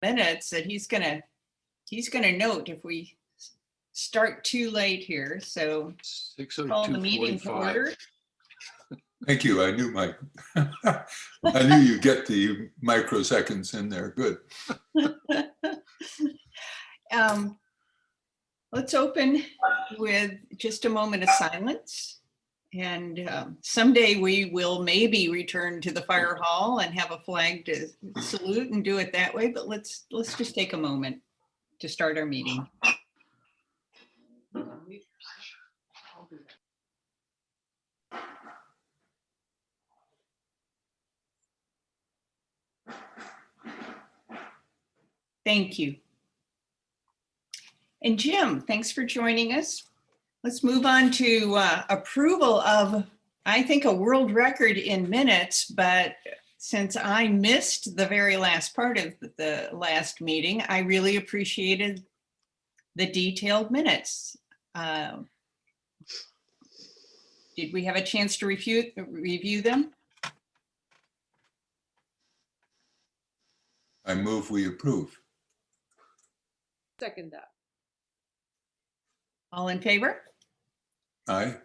minutes that he's gonna note if we start too late here. So call the meeting to order. Thank you. I knew I knew you'd get the microseconds in there. Good. Let's open with just a moment of silence. And someday we will maybe return to the fire hall and have a flag to salute and do it that way. But let's just take a moment to start our meeting. Thank you. And Jim, thanks for joining us. Let's move on to approval of, I think, a world record in minutes, but since I missed the very last part of the last meeting, I really appreciated the detailed minutes. Did we have a chance to review them? I move we approve. Second that. All in favor? Aye.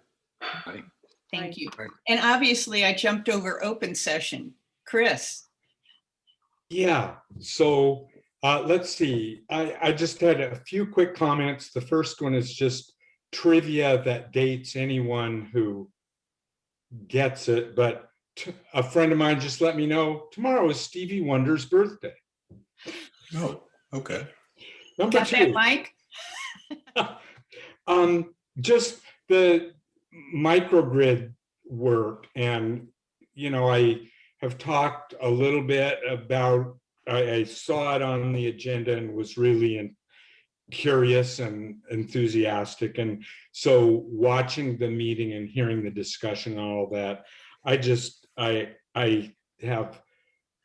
Aye. Thank you. Aye. And obviously I jumped over open session. Chris. Yeah, so let's see. I just had a few quick comments. The first one is just trivia that dates anyone who gets it, but a friend of mine just let me know tomorrow is Stevie Wonder's birthday. Oh, okay. Number Got two. that, Mike? Just the microgrid work, and I have talked a little bit about. I saw it on the agenda and was really curious and enthusiastic, and so watching the meeting and hearing the discussion and all that, I have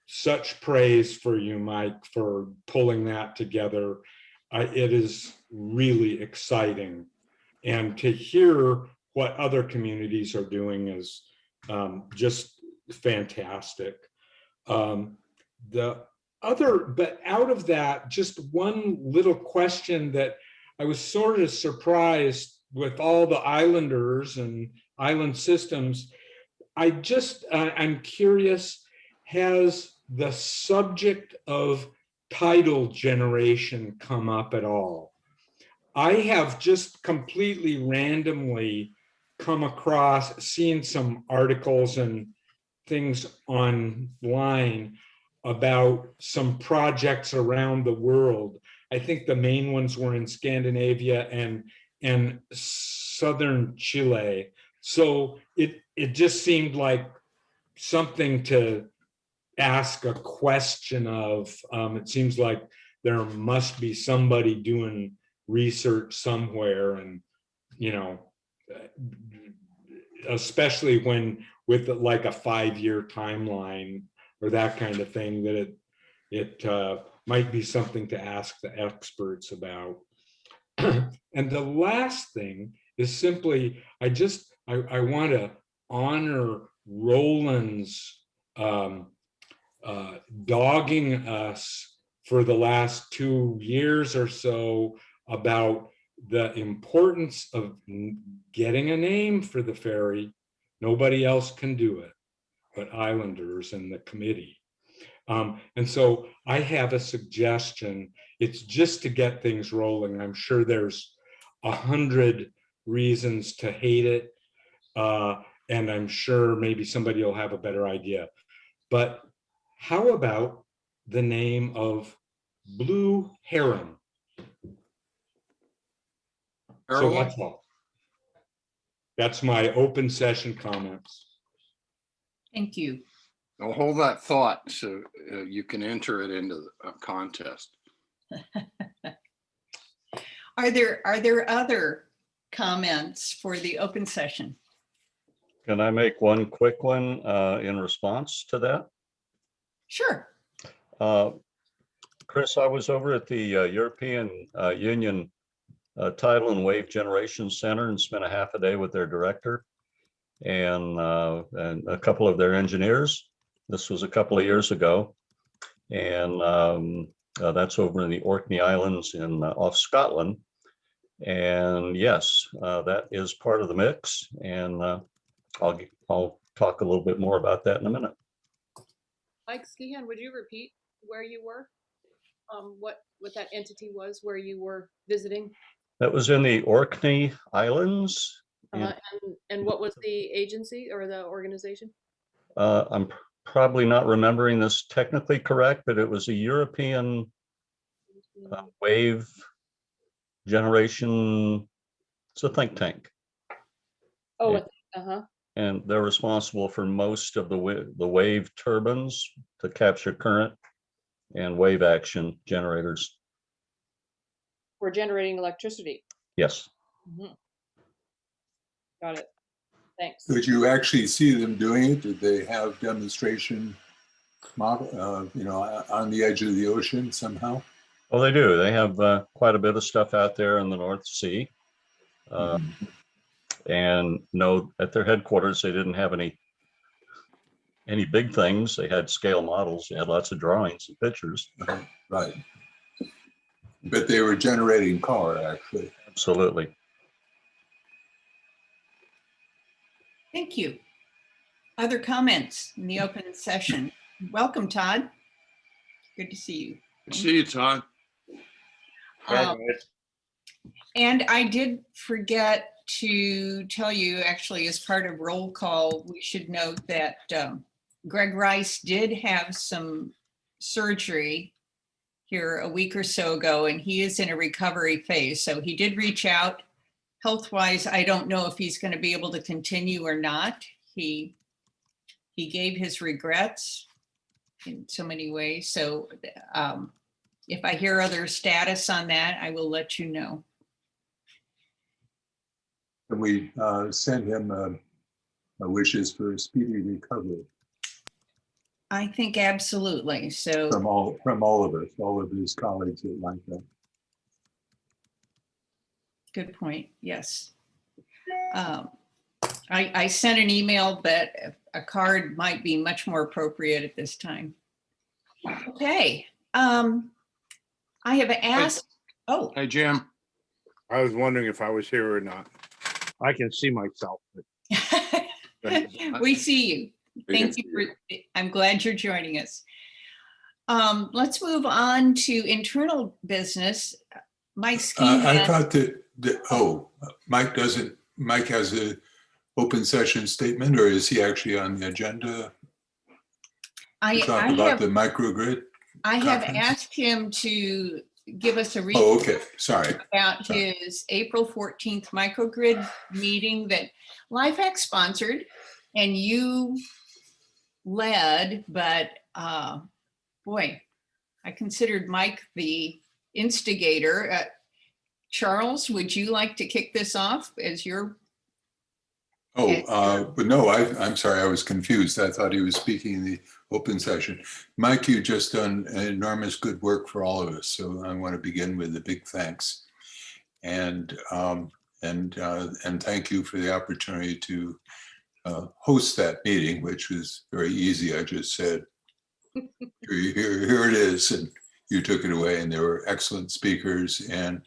such praise for you, Mike, for pulling that together. It is really exciting, and to hear what other communities are doing is just fantastic. But out of that, just one little question that I was sort of surprised with all the islanders and island systems. I'm curious, has the subject of tidal generation come up at all? I have just completely randomly come across, seen some articles and things online about some projects around the world. I think the main ones were in Scandinavia and southern Chile. So it just seemed like something to ask a question of. It seems like there must be somebody doing research somewhere, and especially when with like a 5-year timeline or that kind of thing, that it might be something to ask the experts about. And the last thing is simply, I want to honor Roland's dogging us for the last 2 years or so about the importance of getting a name for the ferry. Nobody else can do it but islanders and the committee. And so I have a suggestion. It's just to get things rolling. I'm sure there's 100 reasons to hate it. And I'm sure maybe somebody will have a better idea. But how about the name of Blue Heron? So that's all. That's my open session comments. Thank you. I'll hold that thought so you can enter it into a contest. Are there other comments for the open session? Can I make one quick one in response to that? Sure. Chris, I was over at the European Union Tidal and Wave Generation Center and spent a half a day with their director and a couple of their engineers. This was a couple of years ago. And That's over in the Orkney Islands in off Scotland. And yes, that is part of the mix. And I'll talk a little bit more about that in a minute. Mike Skihan, would you repeat where you were? What that entity was where you were visiting? That was in the Orkney Islands. And what was the agency or the organization? I'm probably not remembering this technically correct, but it was a European wave generation. It's a think tank. Oh, Yeah. And they're responsible for most of the wave turbines to capture current and wave action generators. for generating electricity. Yes. Got it. Thanks. Did you actually see them doing it? Did they have demonstration model, on the edge of the ocean somehow? Oh, they do. They have quite a bit of stuff out there in the North Sea. And no, at their headquarters, they didn't have any big things. They had scale models. They had lots of drawings and pictures. Right. But they were generating power, actually. Absolutely. Thank you. Other comments in the open session? Welcome, Todd. Good to see you. See you, Todd. And I did forget to tell you, actually, as part of roll call, we should note that Greg Rice did have some surgery here a week or so ago, and he is in a recovery phase. So he did reach out. Health-wise, I don't know if he's going to be able to continue or not. He gave his regrets in so many ways. So if I hear other status on that, I will let you know. Can we send him wishes for a speedy recovery I think absolutely. So from all of us, all of his colleagues at LIFAC? good point. Yes. I sent an email, but a card might be much more appropriate at this time. Okay. I have asked, oh, Hey, Jim. I was wondering if I was here or not. I can see myself. But we see you. Thank you for, I'm glad you're joining us. Let's move on to internal business. Mike I Skihan. thought that, Mike has an open session statement, or is he actually on the agenda to talk about the microgrid? I have conference? asked him to give us a recap. Oh, okay, sorry. About his April 14th microgrid meeting that LIFAC sponsored and you led, but boy, I considered Mike the instigator. Charles, would you like to kick this off as your? But no, I'm sorry, I was confused. I thought he was speaking in the open session. Mike, you've just done enormous good work for all of us. So I want to begin with a big thanks. And thank you for the opportunity to host that meeting, which was very easy. I just said, here it is. And you took it away, and there were excellent speakers, and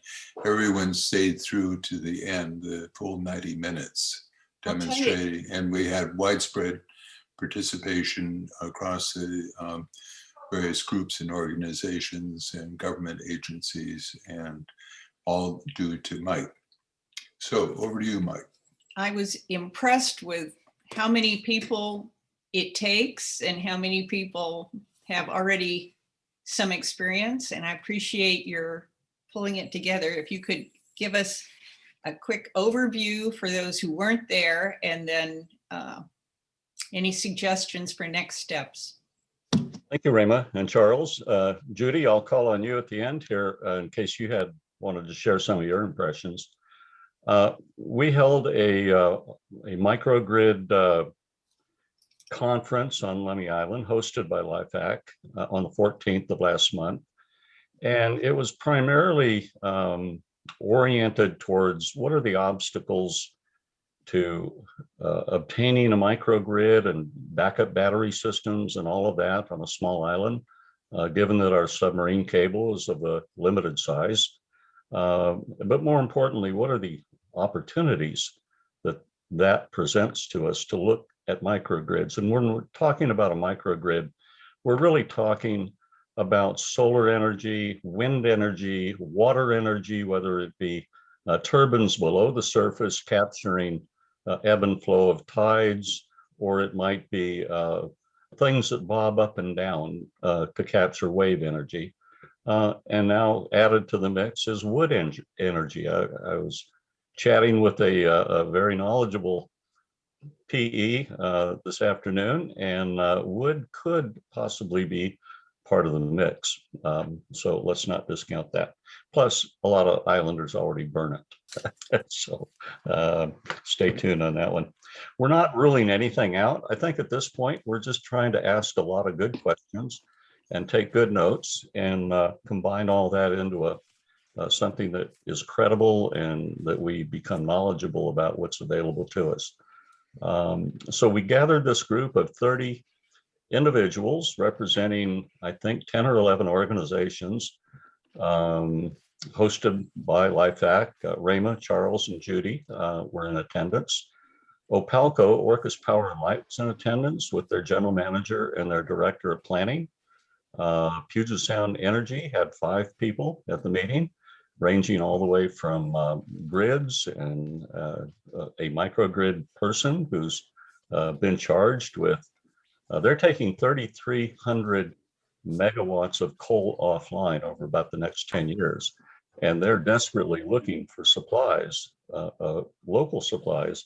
everyone stayed through to the end, the full 90 minutes. Demonstrating, and we had widespread participation across the various groups and organizations and government agencies, and all due to Mike. So over to you, Mike. I was impressed with how many people it takes and how many people have already some experience, and I appreciate your pulling it together. If you could give us a quick overview for those who weren't there, and then any suggestions for next steps. Thank you, Rema and Charles. Judy, I'll call on you at the end here in case you had wanted to share some of your impressions. We held a microgrid conference on Lemmy Island hosted by LIFAC on the 14th of last month. And it was primarily oriented towards what are the obstacles to obtaining a microgrid and backup battery systems and all of that on a small island. given that our submarine cable is of a limited size. But more importantly, what are the opportunities that presents to us to look at microgrids? And when we're talking about a microgrid, we're really talking about solar energy, wind energy, water energy, whether it be turbines below the surface capturing ebb and flow of tides, or it might be things that bob up and down to capture wave energy. And now added to the mix is wood energy. I was chatting with a very knowledgeable PE this afternoon, and wood could possibly be part of the mix. So let's not discount that. Plus, a lot of islanders already burn it. So stay tuned on that one. We're not ruling anything out. I think at this point, we're just trying to ask a lot of good questions and take good notes and combine all that into something that is credible and that we become knowledgeable about what's available to us. So we gathered this group of 30 individuals representing, I think, 10 or 11 organizations, hosted by LIFAC. Rayma, Charles, and Judy were in attendance. Opalco, Orcus Power and Light, was in attendance with their general manager and their director of planning. Puget Sound Energy had 5 people at the meeting, ranging all the way from grids and a microgrid person who's been charged with, they're taking 3,300 megawatts of coal offline over about the next 10 years. And they're desperately looking for supplies, local supplies,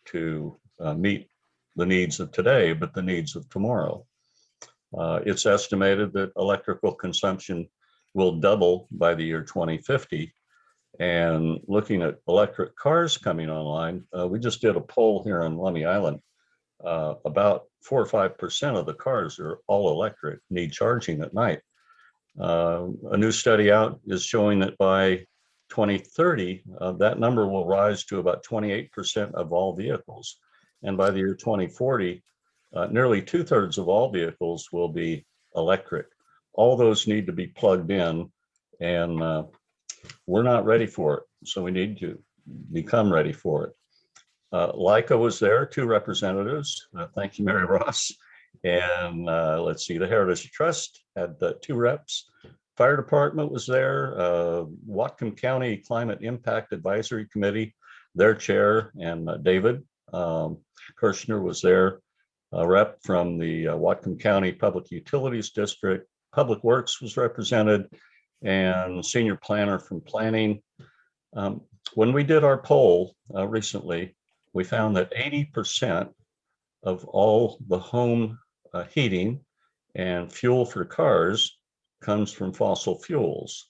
to meet the needs of today, but the needs of tomorrow. It's estimated that electrical consumption will double by the year 2050. And looking at electric cars coming online, we just did a poll here on Lummi Island. About 4 or 5% of the cars are all electric, need charging at night. A new study out is showing that by 2030, that number will rise to about 28% of all vehicles. And by the year 2040, nearly 2/3 of all vehicles will be electric. All those need to be plugged in, and we're not ready for it. So we need to become ready for it. LICA was there, 2 representatives. Thank you, Mary Ross. And let's see, the Heritage Trust had 2 reps. Fire Department was there. Whatcom County Climate Impact Advisory Committee, their chair, and David Kirshner was there. A rep from the Whatcom County Public Utilities District. Public Works was represented, and senior planner from planning. When we did our poll recently, we found that 80% of all the home heating and fuel for cars comes from fossil fuels.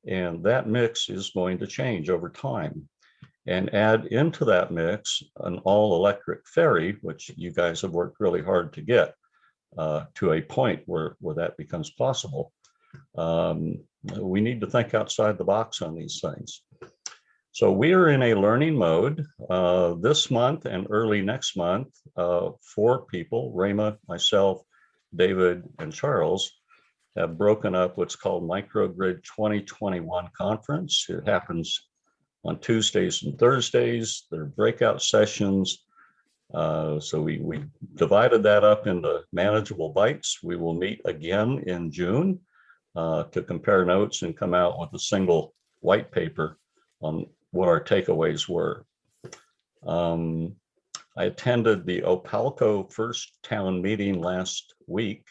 And that mix is going to change over time. And add into that mix an all-electric ferry, which you guys have worked really hard to get to a point where that becomes possible. We need to think outside the box on these things. So we are in a learning mode this month and early next month. 4 people, Rayma, myself, David, and Charles, have broken up what's called Microgrid 2021 Conference. It happens on Tuesdays and Thursdays. There are breakout sessions. So we divided that up into manageable bites. We will meet again in June to compare notes and come out with a single white paper on what our takeaways were. I attended the Opalco first town meeting last week,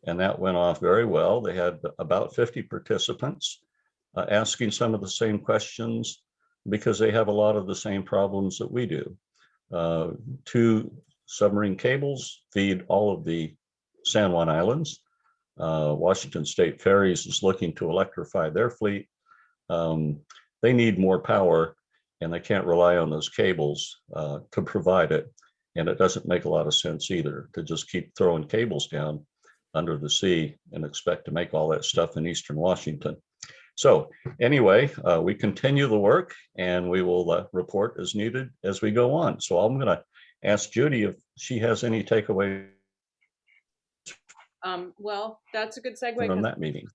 and that went off very well. They had about 50 participants asking some of the same questions because they have a lot of the same problems that we do. 2 submarine cables feed all of the San Juan Islands. Washington State Ferries is looking to electrify their fleet. They need more power, and they can't rely on those cables to provide it. And it doesn't make a lot of sense either to just keep throwing cables down under the sea and expect to make all that stuff in Eastern Washington. So anyway, we continue the work, and we will report as needed as we go on. So I'm going to ask Judy if she has any takeaways Well, that's a good segue. from 'Cause- that meeting.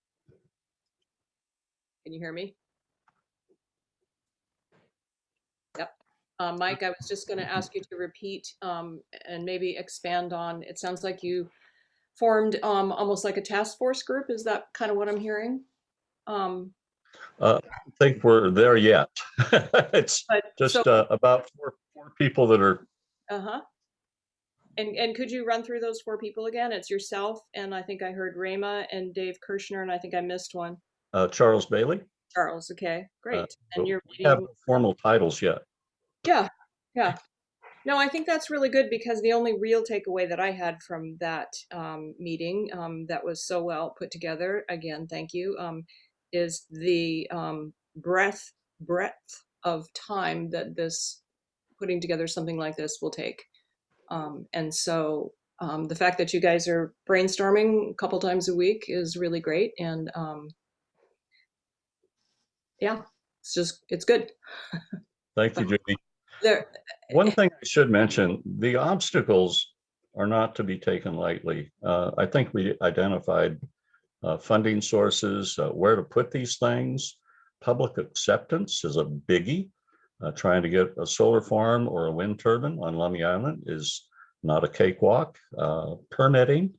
Can you hear me? Yep. Mike, I was just going to ask you to repeat and maybe expand on, it sounds like you formed almost like a task force group. Is that kind of what I'm hearing? I don't think we're there yet. It's But just so, about four people that are, uh-huh. And could you run through those 4 people again? It's yourself, and I think I heard Rama and Dave Kirshner, and I think I missed one. Charles Bailey. Charles, okay, great. But And you're we have meeting, no formal titles yet. yeah, yeah. No, I think that's really good because the only real takeaway that I had from that meeting that was so well put together, again, thank you, is the breadth of time that this putting together something like this will take. And so the fact that you guys are brainstorming a couple times a week is really great. And yeah, it's good. Thank you, Judy. There, One thing I should mention, the obstacles are not to be taken lightly. I think we identified funding sources, where to put these things. Public acceptance is a biggie. Trying to get a solar farm or a wind turbine on Lummi Island is not a cakewalk. Permitting,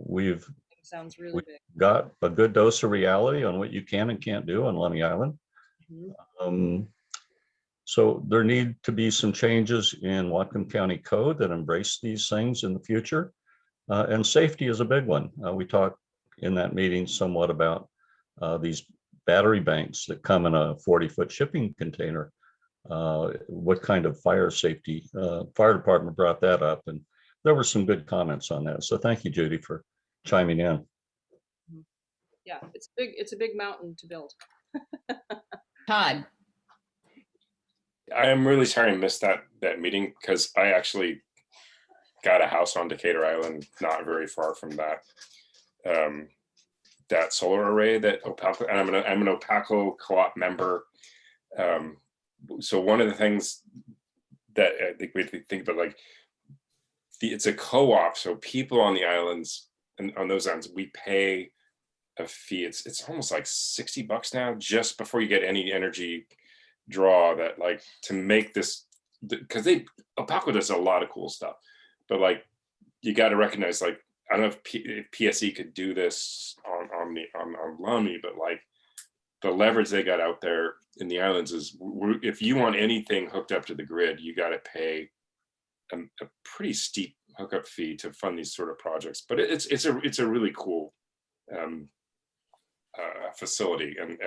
we've sounds really big. got a good dose of reality on what you can and can't do on Lummi Island. Mhm. So there need to be some changes in Whatcom County code that embrace these things in the future. And safety is a big one. We talked in that meeting somewhat about these battery banks that come in a 40-foot shipping container. What kind of fire safety? Fire department brought that up, and there were some good comments on that. So thank you, Judy, for chiming in. Yeah, it's a big mountain to build. Todd, I am really sorry I missed that meeting because I actually got a house on Decatur Island, not very far from that that solar array that Opaco, and I'm an Opaco co-op member. So one of the things that I think we think about, like, it's a co-op, so people on the islands and on those islands, we pay a fee. It's almost like $60 now, just before you get any energy draw, that, like, to make this, because Opaco does a lot of cool stuff, but, like, you got to recognize, like, I don't know if PSE could do this on Lummi, but, like, the leverage they got out there in the islands is, if you want anything hooked up to the grid, you got to pay a pretty steep hookup fee to fund these sort of projects. But it's a really cool facility, and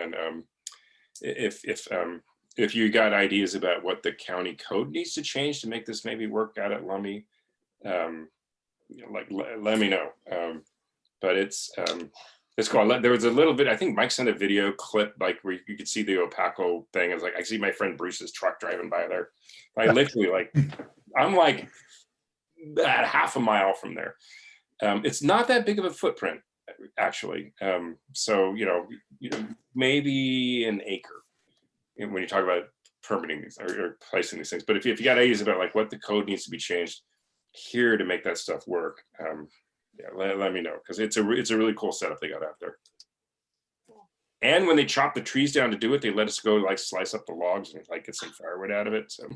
if you got ideas about what the county code needs to change to make this maybe work out at Lummi, let me know. But it's cool. There was a little bit, I think Mike sent a video clip, like, where you could see the Opaco thing. I was like, I see my friend Bruce's truck driving by there. I literally, like, I'm like at half a mile from there. It's not that big of a footprint, actually. So, maybe an acre when you talk about permitting these or placing these things. But if you got ideas about, like, what the code needs to be changed here to make that stuff work, let me know, because it's a really cool setup they got out there. And when they chop the trees down to do it, they let us go, like, slice up the logs and, like, get some firewood out of it. So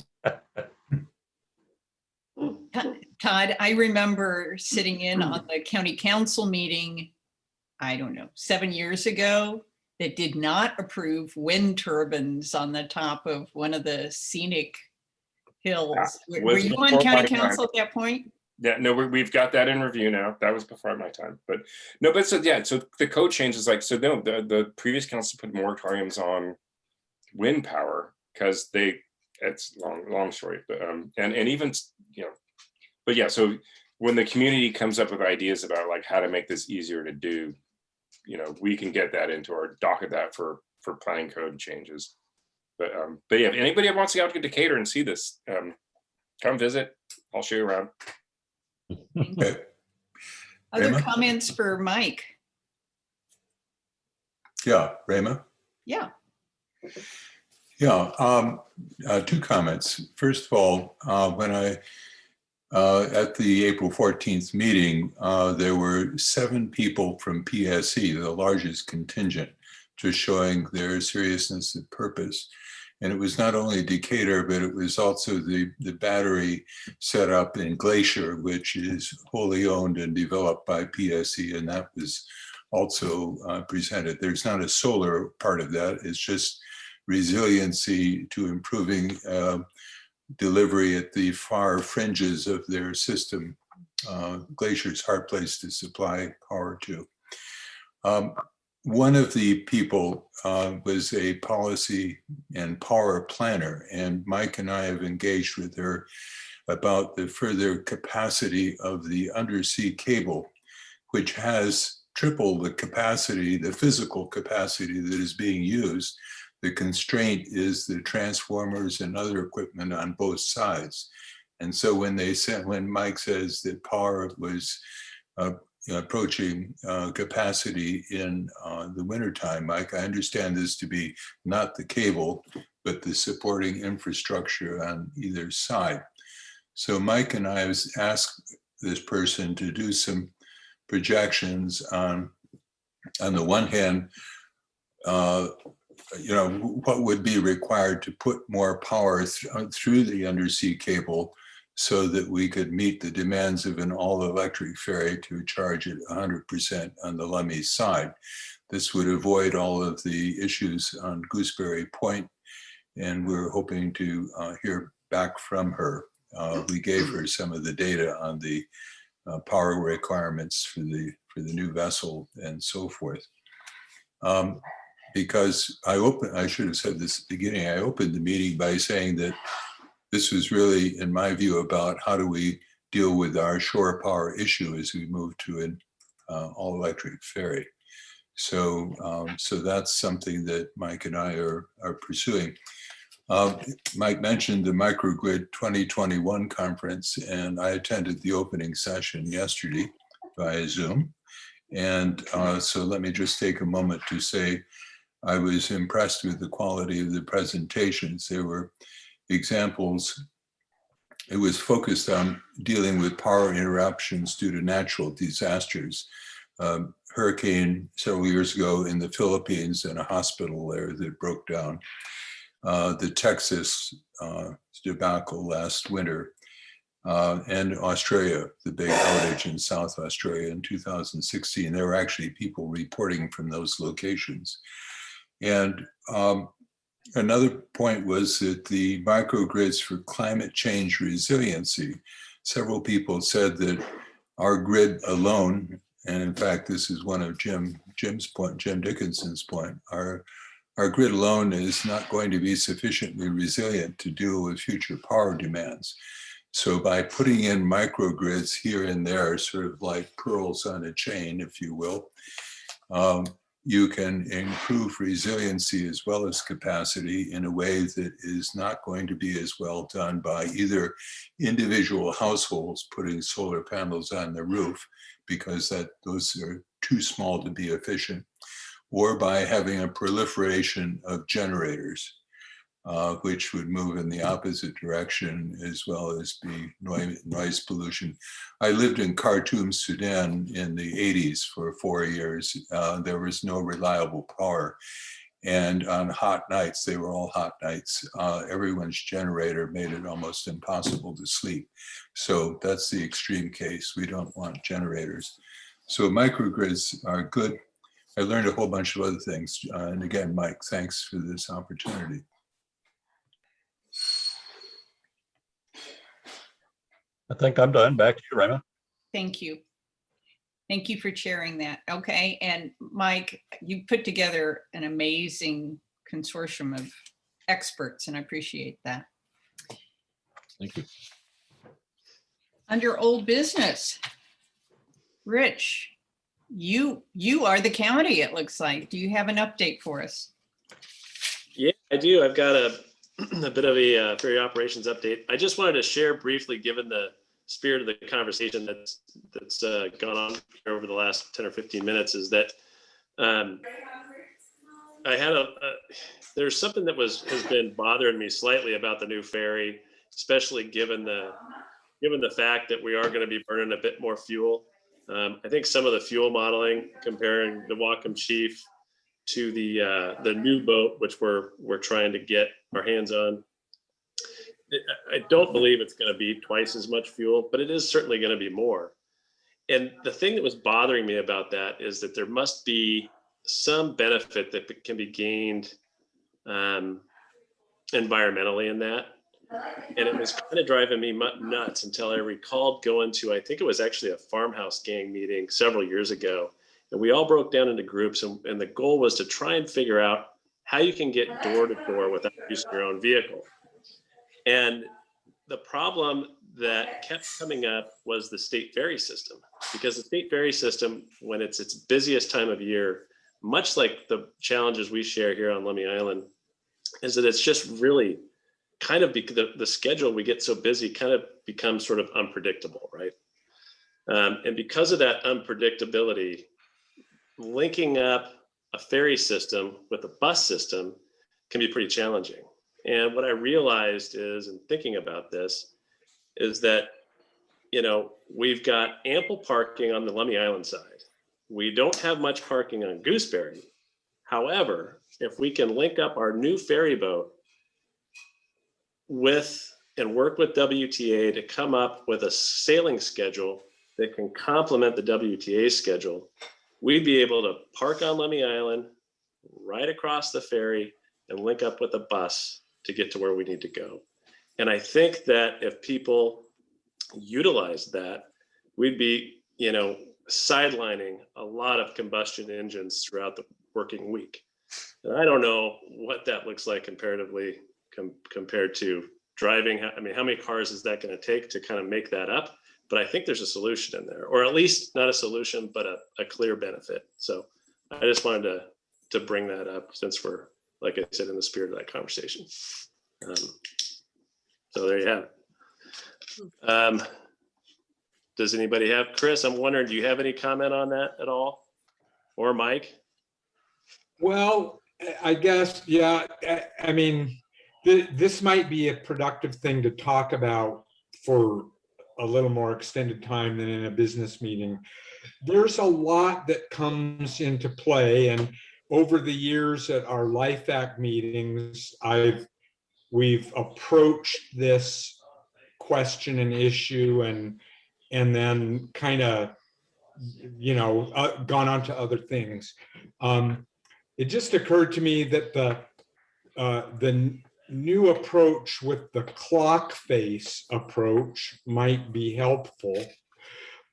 Todd, I remember sitting in on the county council meeting, I don't know, 7 years ago, that did not approve wind turbines on the top of one of the scenic hills. Were you on county council at that point? yeah, no, we've got that in review now. That was before my time, but so the code changes, like, so no, the previous council put moratoriums on wind power because it's long story, but and even, but yeah, so when the community comes up with ideas about, like, how to make this easier to do, we can get that into our docket that for planning code changes. But yeah, if anybody wants to go out to Decatur and see this, come visit. I'll show you around. Okay. Other Rama? comments for Mike? Yeah, Rama? Yeah. Yeah, 2 comments. First of all, when I At the April 14th meeting, there were 7 people from PSE, the largest contingent, just showing their seriousness of purpose. And it was not only Decatur, but it was also the battery set up in Glacier, which is wholly owned and developed by PSE, and that was also presented. There's not a solar part of that. It's just resiliency to improving delivery at the far fringes of their system. Glacier's a hard place to supply power to. One of the people was a policy and power planner, and Mike and I have engaged with her about the further capacity of the undersea cable, which has triple the capacity, the physical capacity that is being used. The constraint is the transformers and other equipment on both sides. And so when Mike says that power was approaching capacity in the wintertime, Mike, I understand this to be not the cable, but the supporting infrastructure on either side. So Mike and I have asked this person to do some projections on the one hand, what would be required to put more power through the undersea cable so that we could meet the demands of an all-electric ferry to charge it 100% on the Lummi side. This would avoid all of the issues on Gooseberry Point, and we're hoping to hear back from her. We gave her some of the data on the power requirements for the new vessel and so forth. Because I should have said this at the beginning, I opened the meeting by saying that this was really, in my view, about how do we deal with our shore power issue as we move to an all-electric ferry. So that's something that Mike and I are pursuing. Mike mentioned the Microgrid 2021 conference, and I attended the opening session yesterday via Zoom. And so let me just take a moment to say I was impressed with the quality of the presentations. There were examples. It was focused on dealing with power interruptions due to natural disasters. Hurricane several years ago in the Philippines and a hospital there that broke down. The Texas debacle last winter, and Australia, the big outage in South Australia in 2016. There were actually people reporting from those locations. And another point was that the microgrids for climate change resiliency, several people said that our grid alone, and in fact, this is one of Jim's point, Jim Dickinson's point, our grid alone is not going to be sufficiently resilient to deal with future power demands. So by putting in microgrids here and there, sort of like pearls on a chain, if you will, you can improve resiliency as well as capacity in a way that is not going to be as well done by either individual households putting solar panels on the roof, because those are too small to be efficient, or by having a proliferation of generators, which would move in the opposite direction as well as be noise pollution. I lived in Khartoum, Sudan in the 80s for 4 years. There was no reliable power. And on hot nights, they were all hot nights, everyone's generator made it almost impossible to sleep. So that's the extreme case. We don't want generators. So microgrids are good. I learned a whole bunch of other things. And again, Mike, thanks for this opportunity. I think I'm done. Back to you, Rema. Thank you. Thank you for sharing that. Okay, and Mike, you put together an amazing consortium of experts, and I appreciate that. Thank you. Under old business, Rich, you are the county, it looks like. Do you have an update for us? Yeah, I do. I've got a bit of a ferry operations update. I just wanted to share briefly, given the spirit of the conversation that's gone on here over the last 10 or 15 minutes, is that I had there's something that has been bothering me slightly about the new ferry, especially given the given the fact that we are going to be burning a bit more fuel, I think some of the fuel modeling, comparing the Whatcom Chief to the new boat, which we're trying to get our hands on, I don't believe it's going to be twice as much fuel, but it is certainly going to be more. And the thing that was bothering me about that is that there must be some benefit that can be gained environmentally in that. And it was kind of driving me nuts until I recalled going to, I think it was actually a farmhouse gang meeting several years ago. And we all broke down into groups, and the goal was to try and figure out how you can get door to door without using your own vehicle. And the problem that kept coming up was the state ferry system, because the state ferry system, when it's its busiest time of year, much like the challenges we share here on Lummi Island, is that it's just really kind of the schedule we get so busy kind of becomes sort of unpredictable, right? And because of that unpredictability, linking up a ferry system with a bus system can be pretty challenging. And what I realized is, in thinking about this, is that, you know, we've got ample parking on the Lummi Island side. We don't have much parking on Gooseberry. However, if we can link up our new ferry boat and work with WTA to come up with a sailing schedule that can complement the WTA schedule, we'd be able to park on Lummi Island, right across the ferry, and link up with a bus to get to where we need to go. And I think that if people utilize that, we'd be, you know, sidelining a lot of combustion engines throughout the working week. And I don't know what that looks like comparatively compared to driving. I mean, how many cars is that going to take to kind of make that up? But I think there's a solution in there, or at least not a solution, but a clear benefit. So I just wanted to bring that up, since we're, like I said, in the spirit of that conversation. So there you have it. Does anybody have, Chris, I'm wondering, do you have any comment on that at all? Or Mike? Well, I guess, yeah, I mean, this might be a productive thing to talk about for a little more extended time than in a business meeting. There's a lot that comes into play, and over the years at our LIFAC meetings, we've approached this question and issue and then kind of, you know, gone on to other things. It just occurred to me that the new approach with the clock face approach might be helpful,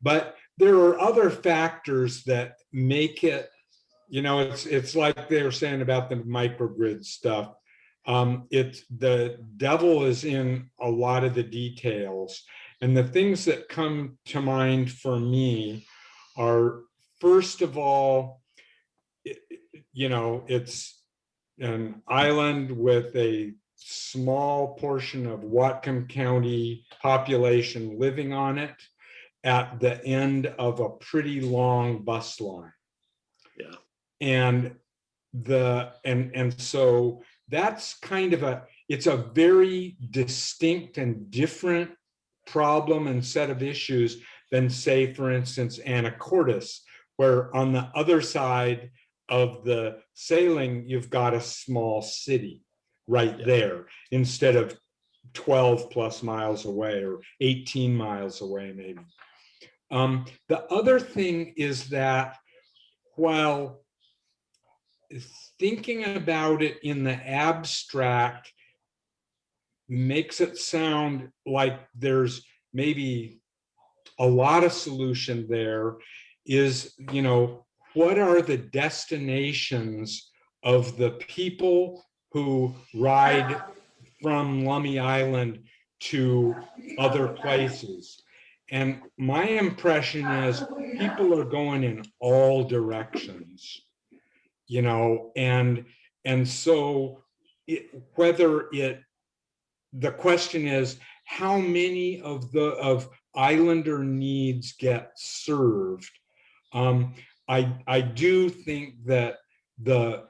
but there are other factors that make it, you know, it's like they were saying about the microgrid stuff. It's the devil is in a lot of the details, and the things that come to mind for me are, first of all, you know, it's an island with a small portion of Whatcom County population living on it at the end of a pretty long bus line. Yeah. And so that's kind of it's a very distinct and different problem and set of issues than, say, for instance, Anacortes, where on the other side of the sailing, you've got a small city right there, instead of 12 plus miles away or 18 miles away, maybe. The other thing is that while thinking about it in the abstract makes it sound like there's maybe a lot of solution there, is, you know, what are the destinations of the people who ride from Lummi Island to other places? And my impression is people are going in all directions, you know, and so the question is, how many of Islander needs get served? I do think that the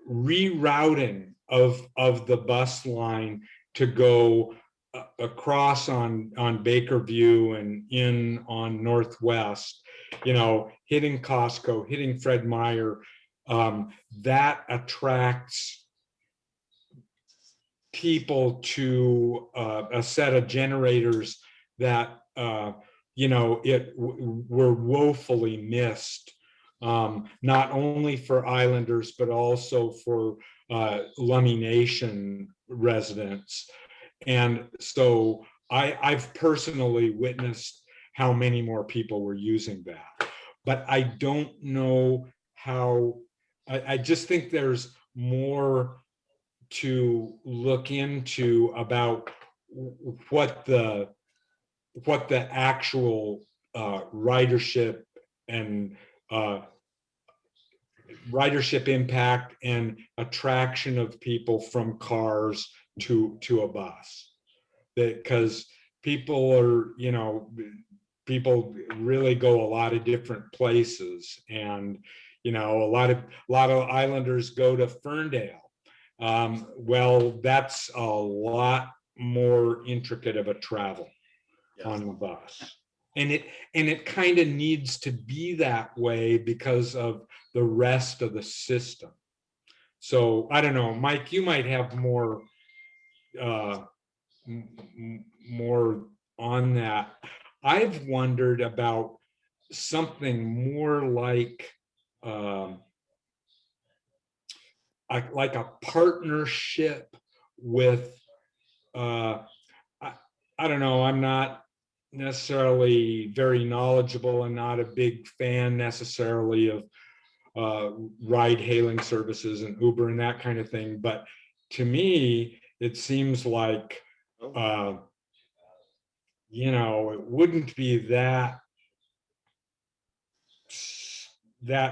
rerouting of the bus line to go across on Bakerview and in on Northwest, you know, hitting Costco, hitting Fred Meyer, that attracts people to a set of generators that, you know, were woefully missed, not only for Islanders, but also for Lummi Nation residents. And so I've personally witnessed how many more people were using that. But I don't know how, I just think there's more to look into about what the actual ridership and ridership impact and attraction of people from cars to a bus. Because people are, you know, people really go a lot of different places, and you know, a lot of Islanders go to Ferndale. Well, that's a lot more intricate of a travel on the bus. And it kind of needs to be that way because of the rest of the system. So I don't know, Mike, you might have more more on that. I've wondered about something more like a partnership with I don't know, I'm not necessarily very knowledgeable and not a big fan necessarily of ride hailing services and Uber and that kind of thing, but to me it seems like you know, it wouldn't be that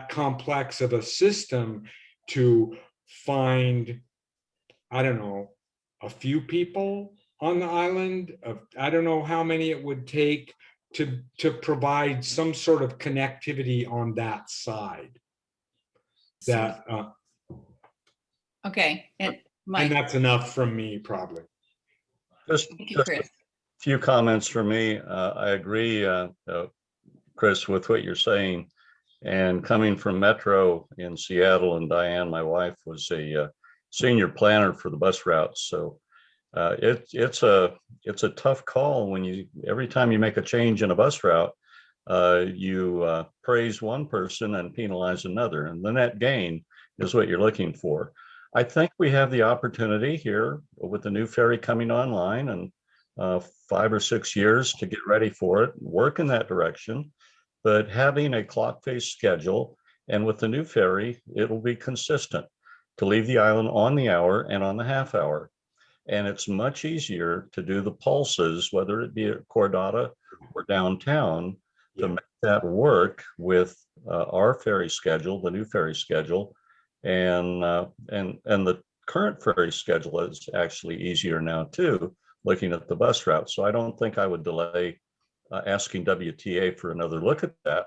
complex of a system to find, I don't know, a few people on the island. I don't know how many it would take to provide some sort of connectivity on that side. That Okay, and Mike. And that's enough from me, probably. Just a few comments from me. I agree, Chris, with what you're saying. And coming from Metro in Seattle, and Diane, my wife, was a senior planner for the bus routes. So it's a tough call when every time you make a change in a bus route, you praise one person and penalize another, and the net gain is what you're looking for. I think we have the opportunity here with the new ferry coming online and 5 or 6 years to get ready for it, work in that direction, but having a clock-based schedule, and with the new ferry, it'll be consistent to leave the island on the hour and on the half hour. And it's much easier to do the pulses, whether it be at Cordata or downtown, to make that work with our ferry schedule, the new ferry schedule, and the current ferry schedule is actually easier now too, looking at the bus route. So I don't think I would delay asking WTA for another look at that.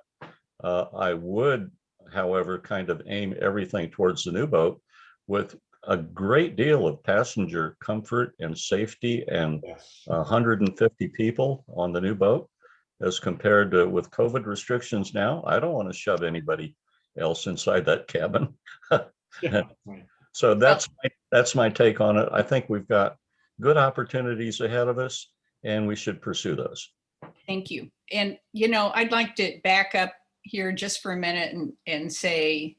I would, however, kind of aim everything towards the new boat with a great deal of passenger comfort and safety, and 150 people on the new boat, as compared to with COVID restrictions now. I don't want to shove anybody else inside that cabin. So that's my take on it. I think we've got good opportunities ahead of us, and we should pursue those. Thank you. And, you know, I'd like to back up here just for a minute and say,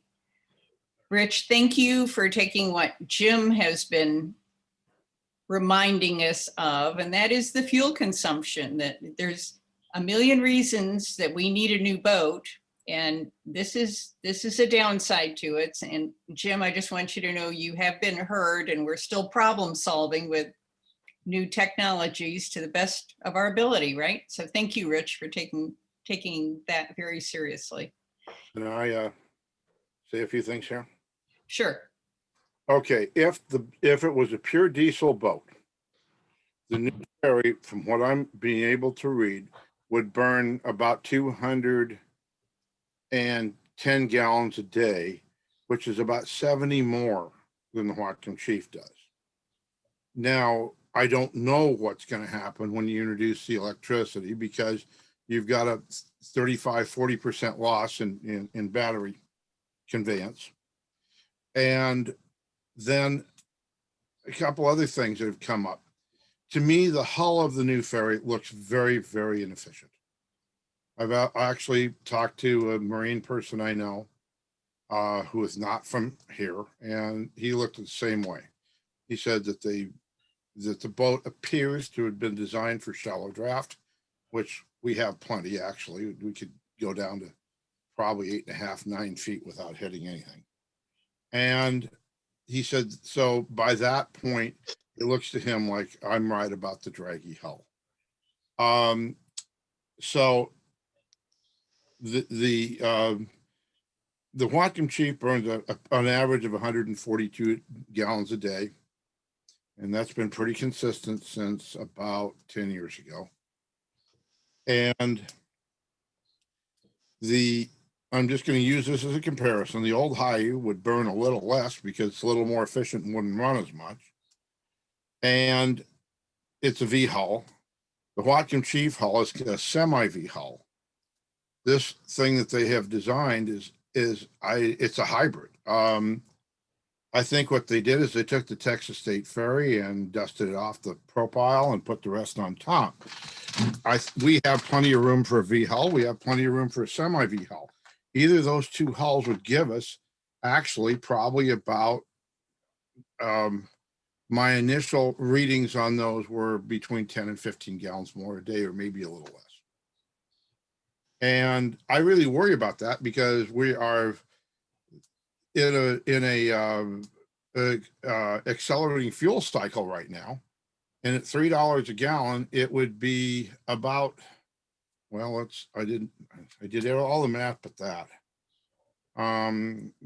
Rich, thank you for taking what Jim has been reminding us of, and that is the fuel consumption, that there's a million reasons that we need a new boat. And this is a downside to it. And Jim, I just want you to know you have been heard, and we're still problem solving with new technologies to the best of our ability, right? So thank you, Rich, for taking that very seriously. Can I say a few things here? Sure. Okay, if it was a pure diesel boat, the new ferry, from what I'm being able to read, would burn about 210 gallons a day, which is about 70 more than the Whatcom Chief does. Now, I don't know what's going to happen when you introduce the electricity, because you've got a 35–40% loss in battery conveyance. And then a couple other things that have come up. To me, the hull of the new ferry looks very, very inefficient. I've actually talked to a Marine person I know who is not from here, and he looked the same way. He said that the boat appears to have been designed for shallow draft, which we have plenty. Actually, we could go down to probably 8.5–9 feet without hitting anything. And he said, so by that point, it looks to him like I'm right about the draggy hull. So the Whatcom Chief burns an average of 142 gallons a day, and that's been pretty consistent since about 10 years ago. And I'm just going to use this as a comparison. The old High would burn a little less because it's a little more efficient and wouldn't run as much. And it's a V hull. The Whatcom Chief hull is a semi V hull. This thing that they have designed it's a hybrid. I think what they did is they took the Texas State Ferry and dusted it off the profile and put the rest on top. We have plenty of room for a V hull. We have plenty of room for a semi V hull. Either of those two hulls would give us actually probably about my initial readings on those were between 10 and 15 gallons more a day, or maybe a little less. And I really worry about that because we are in a accelerating fuel cycle right now. And at $3 a gallon, it would be about, well, I did all the math but that.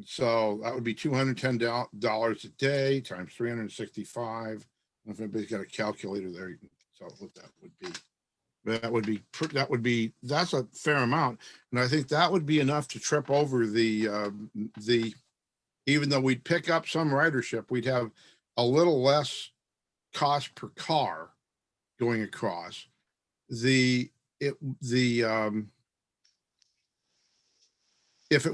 So that would be $210 a day times 365. If anybody's got a calculator there, you can tell what that would be. That's a fair amount. And I think that would be enough to trip over even though we'd pick up some ridership, we'd have a little less cost per car going across. If it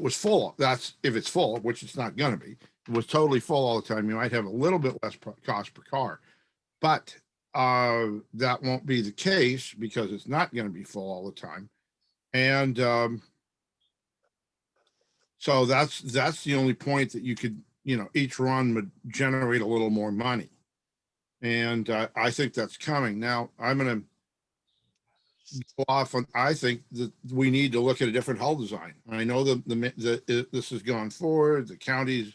was full, if it's full, which it's not going to be, if it was totally full all the time, you might have a little bit less cost per car. But that won't be the case because it's not going to be full all the time. And so that's the only point that you could, each run would generate a little more money. And I think that's coming. Now, I'm going to go off on, I think that we need to look at a different hull design. I know this has gone forward, the counties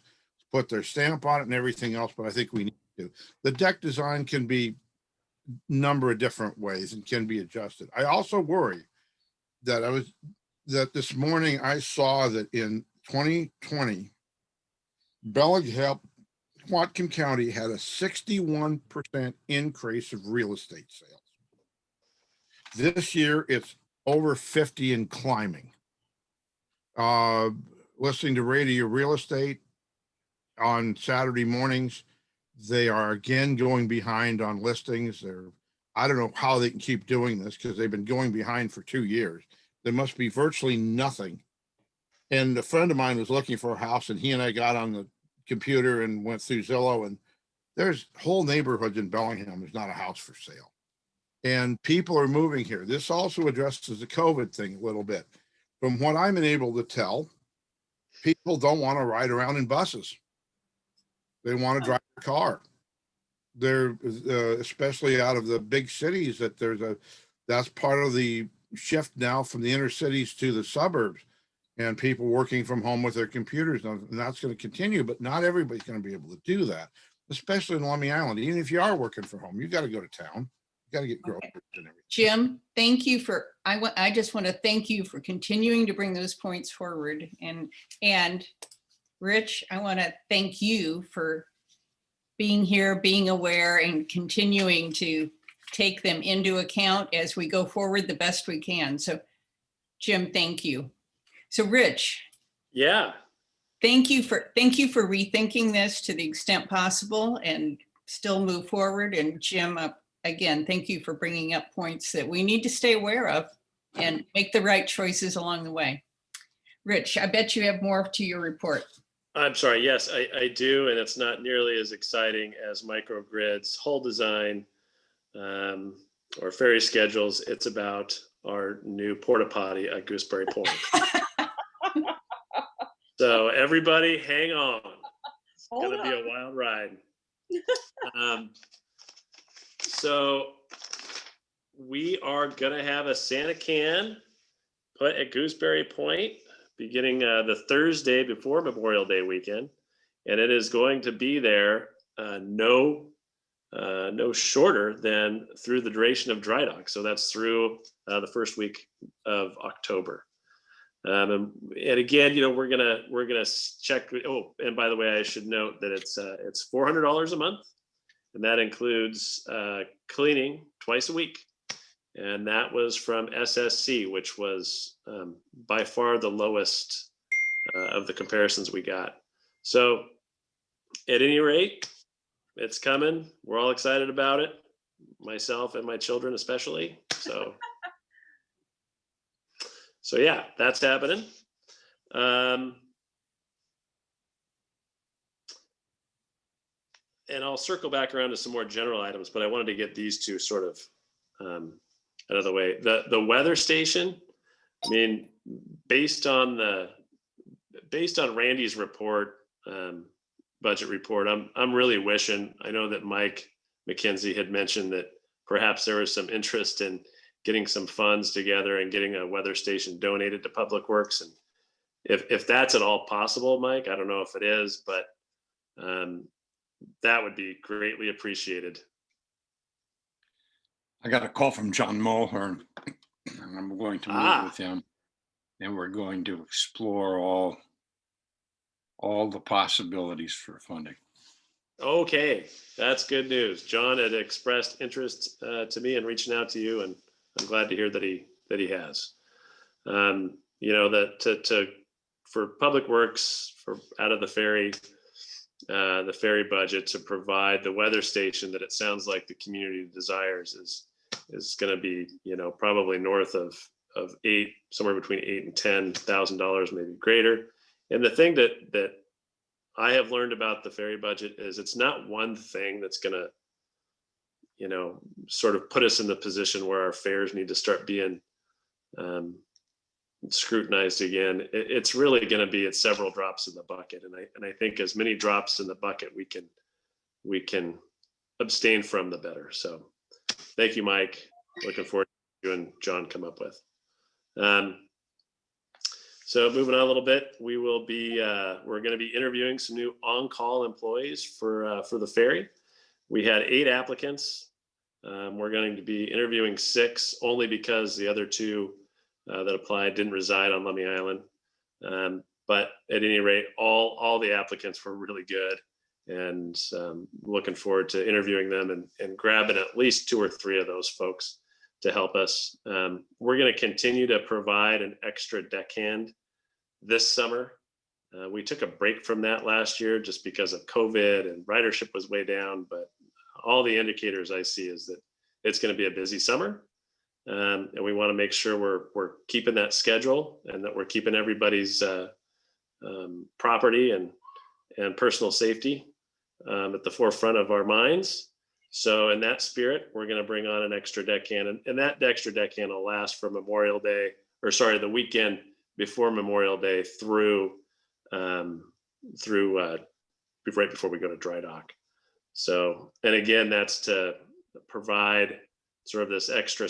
put their stamp on it and everything else, but I think we need to. The deck design can be a number of different ways and can be adjusted. I also worry that this morning I saw that in 2020, Whatcom County had a 61% increase of real estate sales. This year, it's over 50 and climbing. Listening to Radio Real Estate on Saturday mornings, they are again going behind on listings. I don't know how they can keep doing this because they've been going behind for 2 years. There must be virtually nothing. And a friend of mine was looking for a house, and he and I got on the computer and went through Zillow, and there's whole neighborhoods in Bellingham. There's not a house for sale. And people are moving here. This also addresses the COVID thing a little bit. From what I'm able to tell, people don't want to ride around in buses. They want to drive a car. They're especially out of the big cities that's part of the shift now from the inner cities to the suburbs, and people working from home with their computers. And that's going to continue, but not everybody's going to be able to do that, especially in Lummi Island. Even if you are working from home, you got to go to town. Got to get groceries and everything. Jim, thank you I just want to thank you for continuing to bring those points forward. And Rich, I want to thank you for being here, being aware, and continuing to take them into account as we go forward the best we can. So Jim, thank you. So Rich. Yeah. Thank you for rethinking this to the extent possible. And still move forward. And Jim, again, thank you for bringing up points that we need to stay aware of and make the right choices along the way. Rich, I bet you have more to your report. I'm sorry. Yes, I do. And it's not nearly as exciting as microgrids, hull design, or ferry schedules. It's about our new porta potty at Gooseberry Point. So everybody hang on. It's going to be a wild ride. So we are going to have a Santa can put at Gooseberry Point beginning the Thursday before Memorial Day weekend. And it is going to be there no shorter than through the duration of dry dock. So that's through the first week of October. And again, we're gonna check. Oh, and by the way, I should note that it's $400 a month, and that includes cleaning twice a week. And that was from SSC, which was by far the lowest of the comparisons we got. So at any rate, it's coming. We're all excited about it, myself and my children especially. So yeah, that's happening. And I'll circle back around to some more general items, but I wanted to get these two sort of out of the way. The weather station, I mean, based on Randy's report, budget report, I'm really wishing, I know that Mike McKenzie had mentioned that perhaps there was some interest in getting some funds together and getting a weather station donated to Public Works. And if that's at all possible, Mike, I don't know if it is, but that would be greatly appreciated. I got a call from John Mulhern, and I'm going to meet with him, and we're going to explore all the possibilities for funding. Okay, that's good news. John had expressed interest to me in reaching out to you, and I'm glad to hear that he has. For Public Works, for out of the ferry budget, to provide the weather station that it sounds like the community desires is going to be, probably north of somewhere between $8,000 and $10,000, maybe greater. And the thing that I have learned about the ferry budget is it's not one thing that's going to, sort of put us in the position where our fares need to start being scrutinized again. It's really going to be at several drops in the bucket, and I think as many drops in the bucket we can abstain from, the better. So, thank you, Mike. Looking forward to you and John come up with. So moving on a little bit, we're going to be interviewing some new on-call employees for the ferry. We had 8 applicants. We're going to be interviewing 6 only because the other 2 that applied didn't reside on Lummi Island. But at any rate, all the applicants were really good, and looking forward to interviewing them and grabbing at least 2 or 3 of those folks to help us. We're going to continue to provide an extra deckhand this summer. We took a break from that last year just because of COVID and ridership was way down, but all the indicators I see is that it's going to be a busy summer. And we want to make sure we're keeping that schedule and that we're keeping everybody's property and personal safety at the forefront of our minds. So in that spirit, we're going to bring on an extra deckhand, and that extra deckhand will last from the weekend before Memorial Day through right before we go to dry dock. So, and again, that's to provide sort of this extra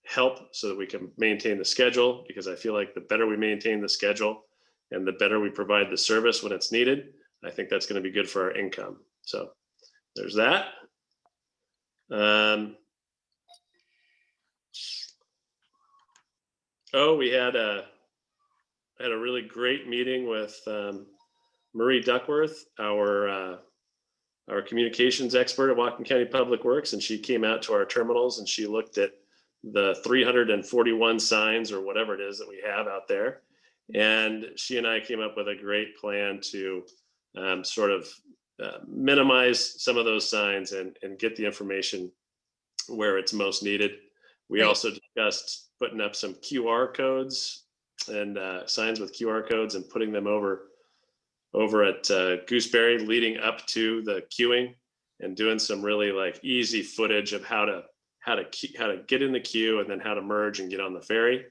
help so that we can maintain the schedule, because I feel like the better we maintain the schedule and the better we provide the service when it's needed, I think that's going to be good for our income. So there's that. We had a really great meeting with Marie Duckworth, our communications expert at Whatcom County Public Works, and she came out to our terminals and she looked at the 341 signs or whatever it is that we have out there. And she and I came up with a great plan to sort of minimize some of those signs and get the information where it's most needed. We Right. also discussed putting up some QR codes and signs with QR codes and putting them over at Gooseberry leading up to the queuing, and doing some really like easy footage of how to get in the queue and then how to merge and get on the ferry.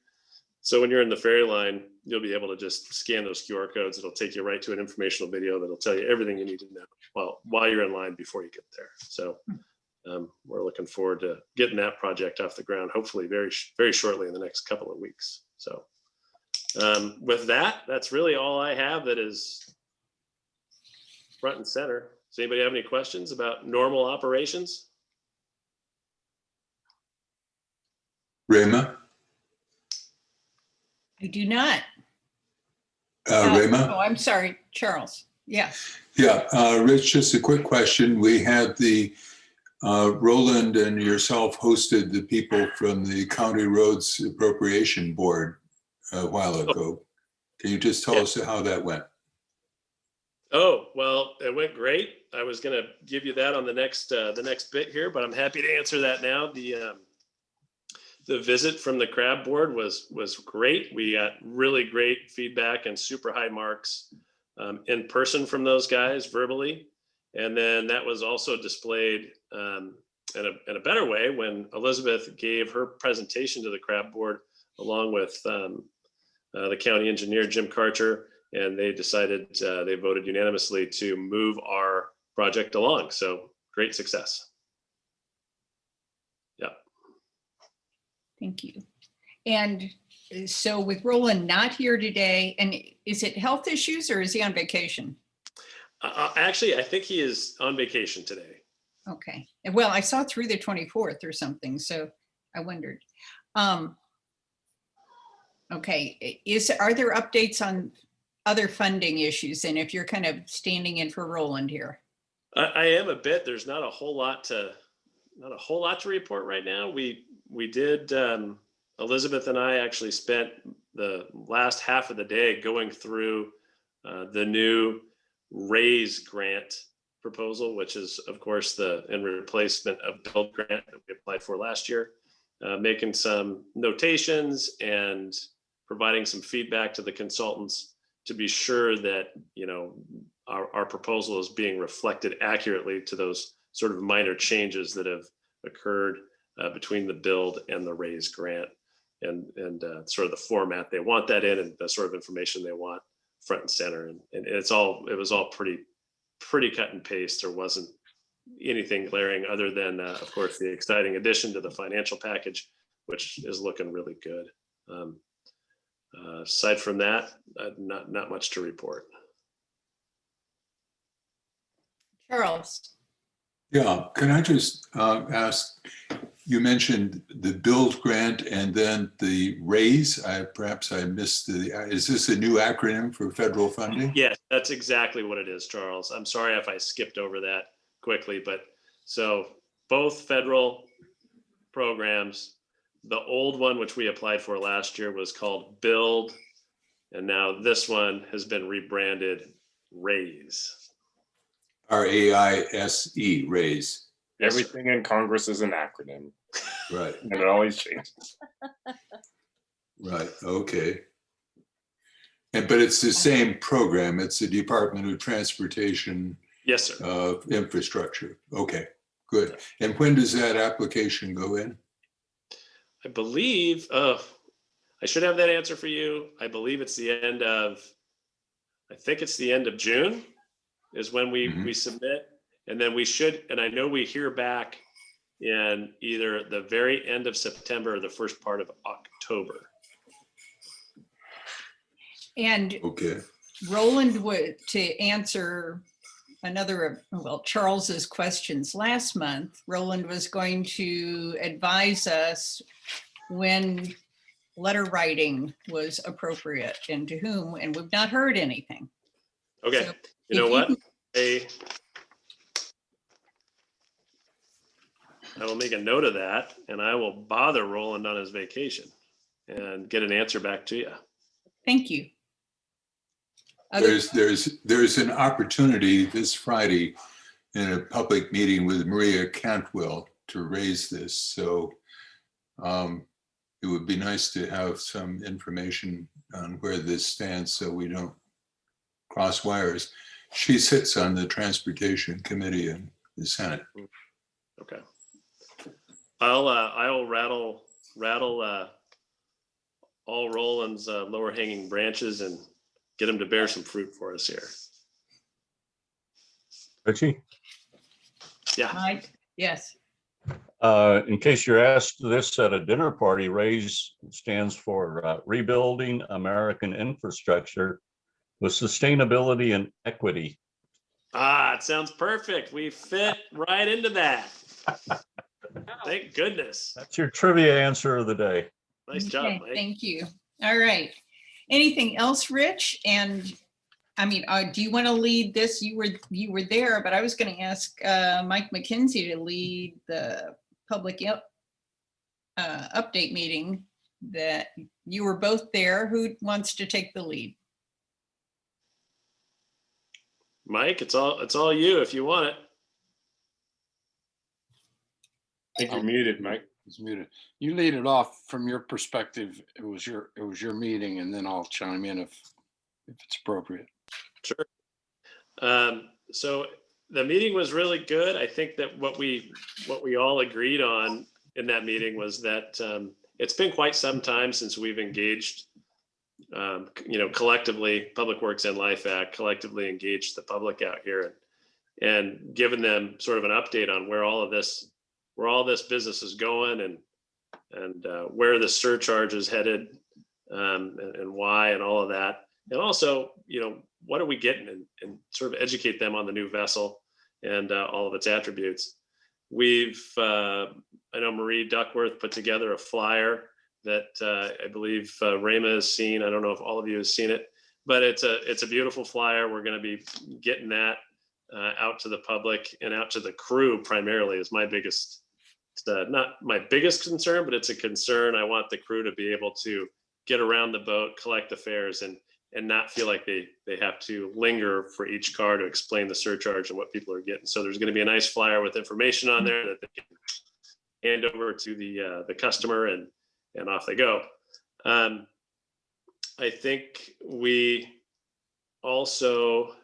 So when you're in the ferry line, you'll be able to just scan those QR codes. It'll take you right to an informational video that'll tell you everything you need to know while you're in line before you get there. So we're looking forward to getting that project off the ground, hopefully very, very shortly in the next couple of weeks. So with that, that's really all I have that is front and center. Does anybody have any questions about normal operations? Rayma? I do not. Rayma? Oh, I'm sorry, Charles. Yeah. Yeah, Rich, just a quick question. We had the Roland and yourself hosted the people from the County Roads Appropriation Board a while ago. Can you just tell us how that went? Oh, well, it went great. I was going to give you that on the next bit here, but I'm happy to answer that now. The visit from the crab board was great. We got really great feedback and super high marks in person from those guys verbally. And then that was also displayed in a better way when Elizabeth gave her presentation to the crab board along with the county engineer, Jim Karcher, and they decided, they voted unanimously to move our project along. So great success. Yeah. Thank you. And so with Roland not here today, and is it health issues or is he on vacation? Actually, I think he is on vacation today. Okay. Well, I saw through the 24th or something, so I wondered. Okay. Are there updates on other funding issues? And if you're kind of standing in for Roland here? I am a bit. There's not a whole lot to report right now. We did. Elizabeth and I actually spent the last half of the day going through the new RAISE grant proposal, which is of course the in replacement of BUILD grant that we applied for last year, making some notations and providing some feedback to the consultants to be sure that, you know, our proposal is being reflected accurately to those sort of minor changes that have occurred between the BUILD and the RAISE grant, and sort of the format they want that in and the sort of information they want front and center. And it was all pretty cut and paste. There wasn't anything glaring other than, of course, the exciting addition to the financial package, which is looking really good. Aside from that, not much to report. Charles. Yeah, can I just ask, you mentioned the BUILD grant and then the RAISE. Perhaps I missed is this a new acronym for federal funding? Yes, that's exactly what it is, Charles. I'm sorry if I skipped over that quickly, but so both federal programs, the old one, which we applied for last year, was called BUILD, and now this one has been rebranded RAISE. RAISE, RAISE. Everything in Congress is an acronym. Right. And it always changes. Right, okay. But it's the same program. It's the Department of Transportation. Yes, sir. Infrastructure. Okay, good. And when does that application go in? I believe, I should have that answer for you. I believe it's the end of June is when we submit. And then we should, and I know we hear back in either the very end of September or the first part of October. And okay. Roland to answer Charles's questions last month, Roland was going to advise us when letter writing was appropriate and to whom, and we've not heard anything. Okay, So you know what? I will make a note of that, and I will bother Roland on his vacation and get an answer back to you. Thank you. Other, There's an opportunity this Friday in a public meeting with Maria Cantwell to raise this. So it would be nice to have some information on where this stands so we don't cross wires. She sits on the Transportation Committee in the Senate. Okay. I'll rattle all Roland's lower hanging branches and get them to bear some fruit for us here. Richie? Yeah. Mike? Yes. In case you're asked this at a dinner party, RAISE stands for Rebuilding American Infrastructure with Sustainability and Equity. Ah, it sounds perfect. We fit right into that. Thank goodness. That's your trivia answer of the day. Nice job, Okay, Mike. thank you. All right. Anything else, Rich? And I mean, do you want to lead this? You were there, but I was going to ask Mike McKenzie to lead the public update meeting. That you were both there. Who wants to take the lead? Mike, it's all you if you want it. I think you're muted, Mike. It's muted. You lead it off from your perspective. It was your meeting, and then I'll chime in if it's appropriate. Sure. So the meeting was really good. I think that what we all agreed on in that meeting was that it's been quite some time since we've engaged, collectively, Public Works and LIFAC collectively engaged the public out here and given them sort of an update on where all this business is going and where the surcharge is headed and why and all of that. And also, what are we getting and sort of educate them on the new vessel and all of its attributes. I know Marie Duckworth put together a flyer that I believe Rayma has seen. I don't know if all of you have seen it, but it's a beautiful flyer. We're going to be getting that out to the public and out to the crew primarily is my biggest, not my biggest concern, but it's a concern. I want the crew to be able to get around the boat, collect the fares, and not feel like they have to linger for each car to explain the surcharge and what people are getting. So there's going to be a nice flyer with information on there that they can hand over to the customer and off they go. I think we also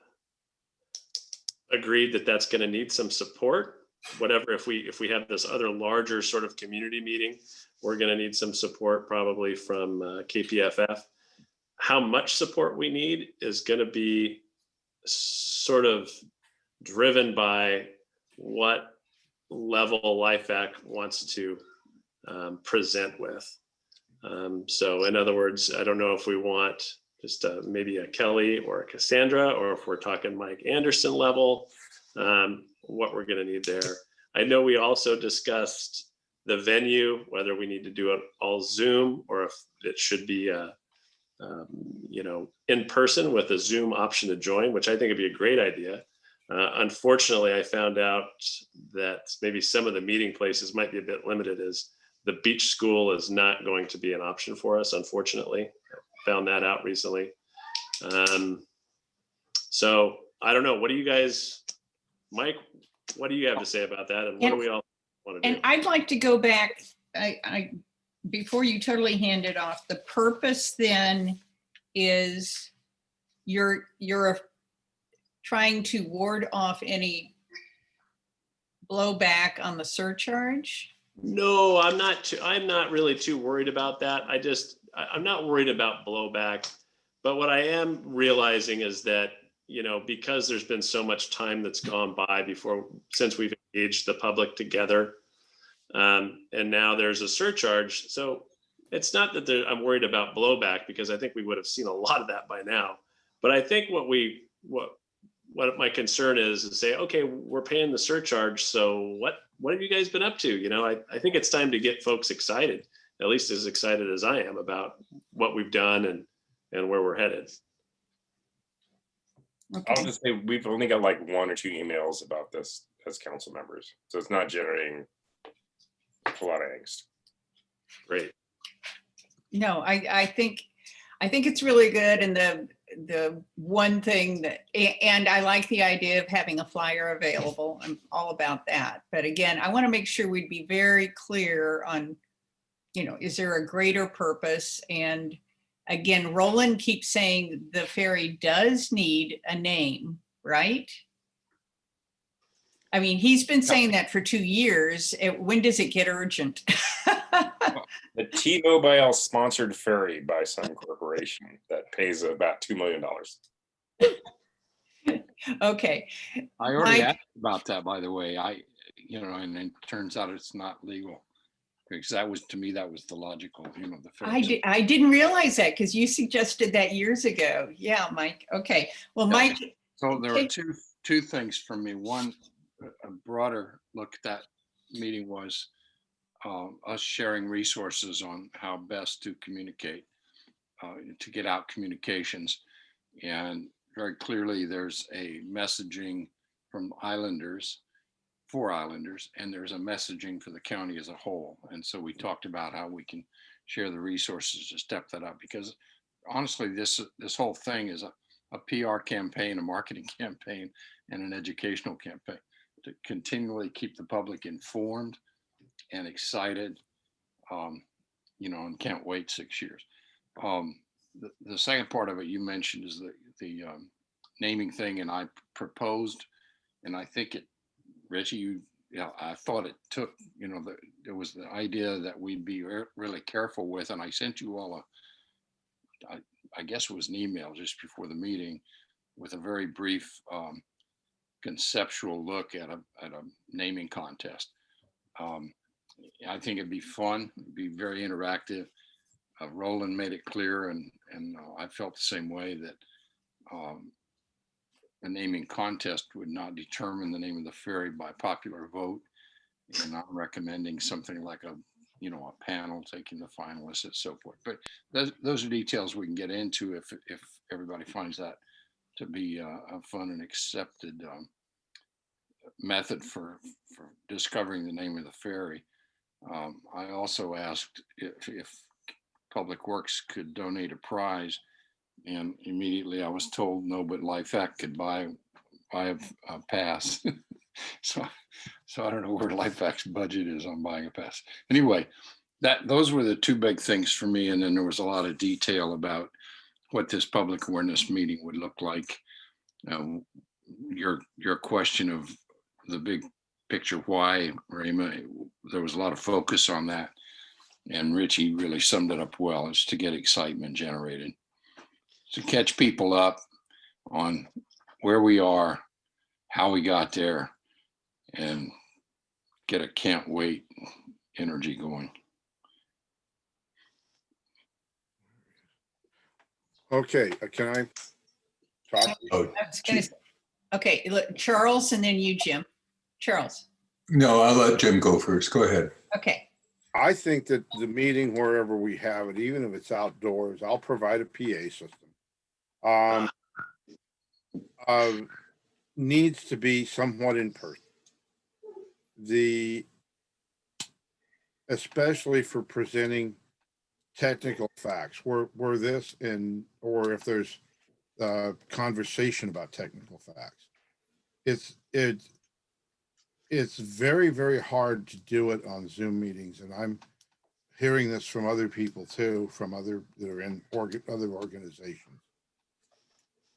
agreed that that's going to need some support. Whatever, if we have this other larger sort of community meeting, we're going to need some support probably from KPFF. How much support we need is going to be sort of driven by what level LIFAC wants to present with. So in other words, I don't know if we want just maybe a Kelly or a Cassandra, or if we're talking Mike Anderson level, what we're going to need there. I know we also discussed the venue, whether we need to do it all Zoom or if it should be in person with a Zoom option to join, which I think would be a great idea. Unfortunately, I found out that maybe some of the meeting places might be a bit limited, as the beach school is not going to be an option for us, unfortunately. I found that out recently. So I don't know. What do you guys, Mike, what do you have to say about that? And what do we all want to do? And I'd like to go back, I before you totally hand it off, the purpose then is you're trying to ward off any blowback on the surcharge? No, I'm not really too worried about that. I'm not worried about blowback, but what I am realizing is that, because there's been so much time that's gone by since we've engaged the public together, and now there's a surcharge. So it's not that I'm worried about blowback, because I think we would have seen a lot of that by now. But I think what my concern is say, okay, we're paying the surcharge. So what have you guys been up to? I think it's time to get folks excited, at least as excited as I am about what we've done and where we're headed. Okay. I'll just say we've only got like 1 or 2 emails about this as council members. So it's not generating a lot of angst. Great. No, I think it's really good. And the one thing that, and I like the idea of having a flyer available. I'm all about that. But again, I want to make sure we'd be very clear on, is there a greater purpose? And again, Roland keeps saying the ferry does need a name, right? I mean, he's been saying that for 2 years. When does it get urgent? The T-Mobile sponsored ferry by some corporation that pays about $2 million. Okay. I already Mike? asked about that, by the way. And it turns out it's not legal. Because to me, that was the logical, the ferry. I didn't realize that because you suggested that years ago. Yeah, Mike. Okay. Well, Mike. So there are two things for me. One, a broader look at that meeting was us sharing resources on how best to communicate, to get out communications. And very clearly there's a messaging from Islanders, for Islanders, and there's a messaging for the county as a whole. And so we talked about how we can share the resources to step that up, because honestly, this whole thing is a PR campaign, a marketing campaign, and an educational campaign to continually keep the public informed and excited, and can't wait 6 years. The second part of it you mentioned is the naming thing, and I proposed, and I think Richie, I thought it took, it was the idea that we'd be really careful with, and I sent you all I guess it was an email just before the meeting with a very brief conceptual look at a naming contest. I think it'd be fun, it'd be very interactive. Roland made it clear, and I felt the same way, that the naming contest would not determine the name of the ferry by popular vote. And I'm recommending something like a panel taking the finalists and so forth. But those are details we can get into if everybody finds that to be a fun and accepted method for discovering the name of the ferry. I also asked if Public Works could donate a prize, and immediately I was told no, but LIFAC could buy a pass. so I don't know where LIFAC's budget is on buying a pass. Anyway, those were the two big things for me, and then there was a lot of detail about what this public awareness meeting would look like. Your question of the big picture why, Rayma, there was a lot of focus on that, and Richie really summed it up well. It's to get excitement generated, to catch people up on where we are, how we got there, and get a can't wait energy going. Okay, can I talk? Oh, Okay, look, Charles, and then you, Jim. Charles. no, I'll let Jim go first. Go ahead. Okay. I think that the meeting, wherever we have it, even if it's outdoors, I'll provide a PA system. Needs to be somewhat in person. Especially for presenting technical facts, where this or if there's conversation about technical facts, it's very, very hard to do it on Zoom meetings, and I'm hearing this from other people too, from that are in other organizations,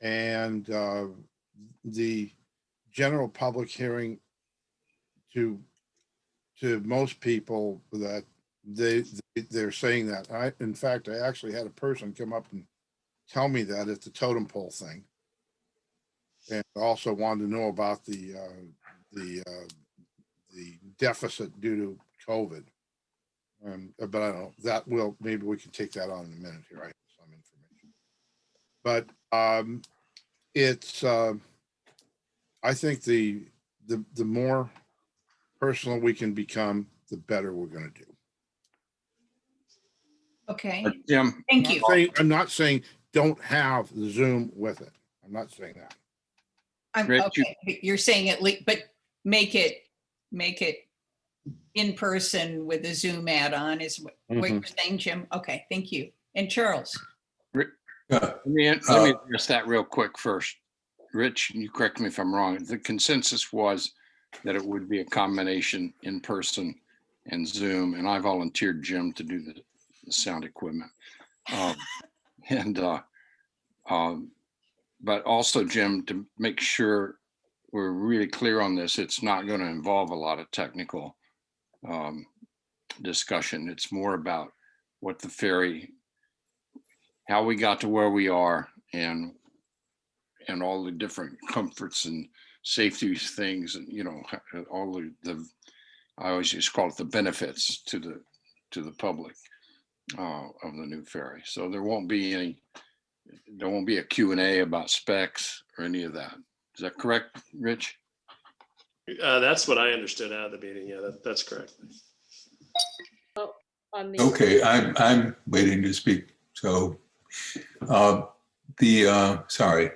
and the general public hearing to most people that they're saying that. In fact, I actually had a person come up and tell me that at the totem pole thing, and also wanted to know about the deficit due to COVID. But I don't know, maybe we can take that on in a minute here. I have some information, but it's I think the more personal we can become, the better we're going to do. Okay. Jim, Thank you. I'm not saying don't have the Zoom with it. I'm not saying that. Okay. You're saying but make it in person with a Zoom add-on is what you're saying, Jim. Okay, thank you. And Charles. Yeah, Let me address that real quick first. Rich, you correct me if I'm wrong. The consensus was that it would be a combination in person and Zoom, and I volunteered Jim to do the sound equipment. And but also, Jim, to make sure we're really clear on this, it's not going to involve a lot of technical discussion. It's more about what the ferry, how we got to where we are, and all the different comforts and safety things, and all the I always just call it the benefits to the public of the new ferry. So there won't be a Q&A about specs or any of that. Is that correct, Rich? That's what I understood out of the meeting. Yeah, that's correct. On the okay, I'm waiting to speak. So sorry.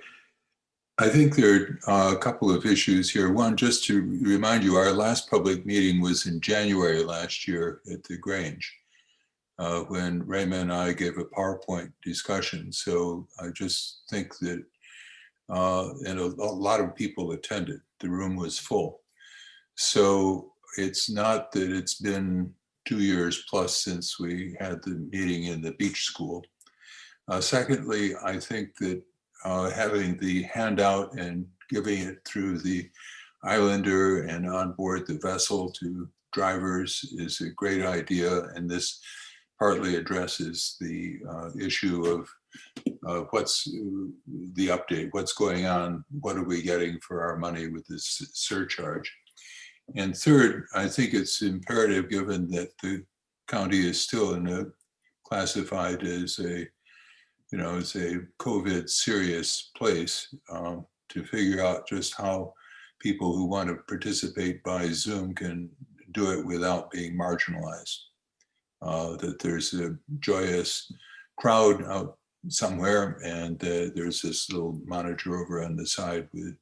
I think there are a couple of issues here. One, just to remind you, our last public meeting was in January last year at the Grange, when Raymond and I gave a PowerPoint discussion. So I just think that, and a lot of people attended. The room was full. So it's not that it's been 2 years plus since we had the meeting in the beach school. Secondly, I think that having the handout and giving it through the Islander and on board the vessel to drivers is a great idea. And this partly addresses the issue of what's the update, what's going on, what are we getting for our money with this surcharge. And third, I think it's imperative, given that the county is still classified as a it's a COVID serious place, to figure out just how people who want to participate by Zoom can do it without being marginalized. That there's a joyous crowd out somewhere, and there's this little monitor over on the side with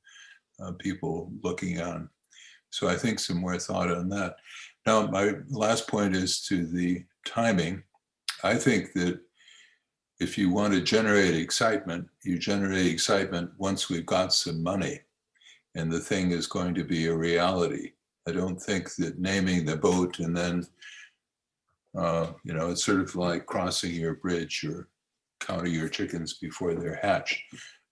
people looking on. So I think some more thought on that. Now, my last point is to the timing. I think that if you want to generate excitement, you generate excitement once we've got some money and the thing is going to be a reality. I don't think that naming the boat and then, it's sort of like crossing your bridge or counting your chickens before they're hatched.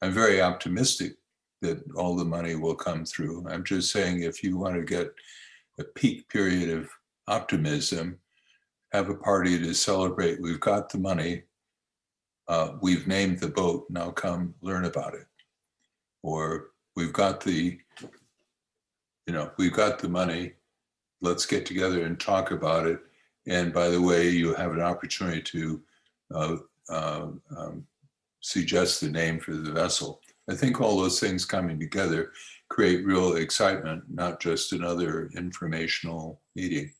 I'm very optimistic that all the money will come through. I'm just saying, if you want to get a peak period of optimism, have a party to celebrate. We've got the money. We've named the boat, now come learn about it. Or we've got the money, let's get together and talk about it. And by the way, you have an opportunity to suggest the name for the vessel. I think all those things coming together create real excitement, not just another informational meeting.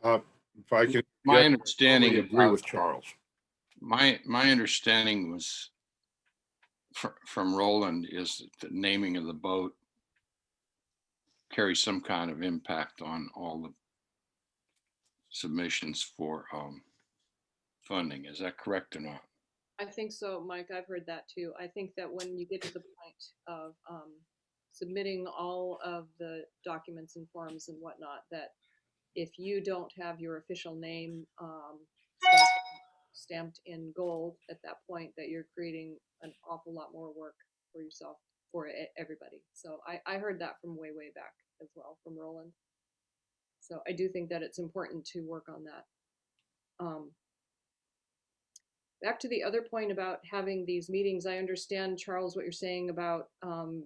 If I can, My understanding agree about- with Charles. My understanding was from Roland is that the naming of the boat carries some kind of impact on all the submissions for funding. Is that correct or not? I think so, Mike. I've heard that too. I think that when you get to the point of submitting all of the documents and forms and whatnot, that if you don't have your official name stamped in gold at that point, that you're creating an awful lot more work for yourself, for everybody. So I heard that from way back as well from Roland. So I do think that it's important to work on that. Back to the other point about having these meetings, I understand, Charles, what you're saying about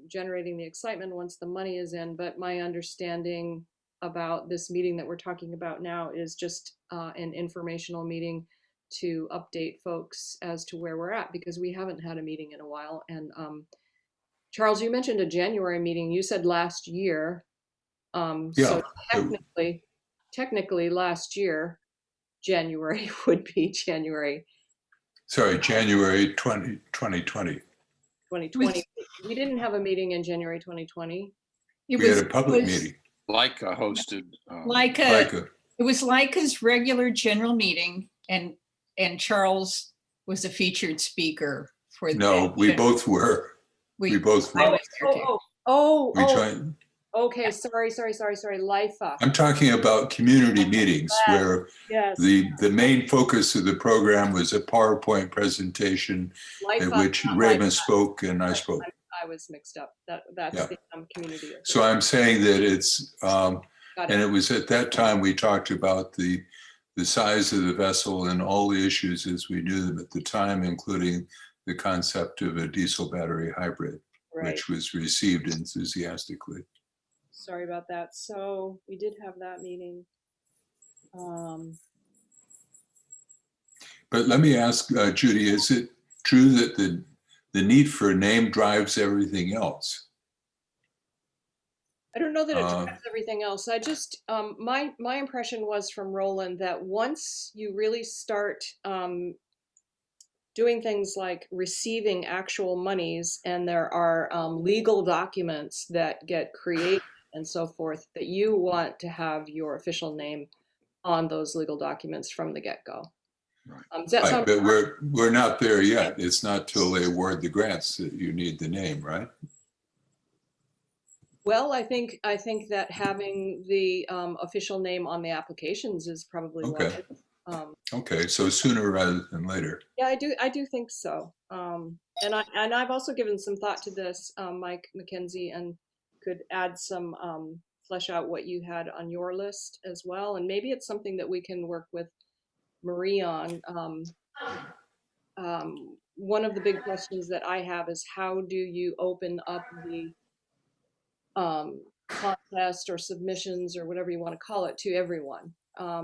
generating the excitement once the money is in, but my understanding about this meeting that we're talking about now is just an informational meeting to update folks as to where we're at, because we haven't had a meeting in a while. And Charles, you mentioned a January meeting. You said last year. So technically last year, January would be January. Sorry, January 2020. 2020. We didn't have a meeting in January 2020. We had a public meeting. Leica hosted. It was Leica's regular general meeting, and and Charles was a featured speaker for that. No, we both were. We both I were. was there too. We tried. Okay, sorry. LIFAC. I'm talking about community meetings where Yes. the main focus of the program was a PowerPoint presentation in LIFAC, which not Raymond LIFAC. spoke and I spoke. I was mixed up. That's Yeah. the community. So I'm saying that it's, Got and it. it was at that time we talked about the size of the vessel and all the issues as we knew them at the time, including the concept of a diesel battery hybrid, Right. which was received enthusiastically. Sorry about that. So we did have that meeting. But let me ask Judy, is it true that the need for a name drives everything else? I don't know that it drives everything else. I just my impression was from Roland that once you really start doing things like receiving actual monies, and there are legal documents that get created and so forth, that you want to have your official name on those legal documents from the get-go. Right. Does that sound But we're not there yet. It's not till they award the grants that you need the name, right? well? I think that having the official name on the applications is probably Okay. wise. Okay, so sooner rather than later. Yeah, I do think so. And I've also given some thought to this, Mike McKenzie, and could add some flesh out what you had on your list as well. And maybe it's something that we can work with Marie on. One of the big questions that I have is, how do you open up the contest or submissions or whatever you want to call it to everyone?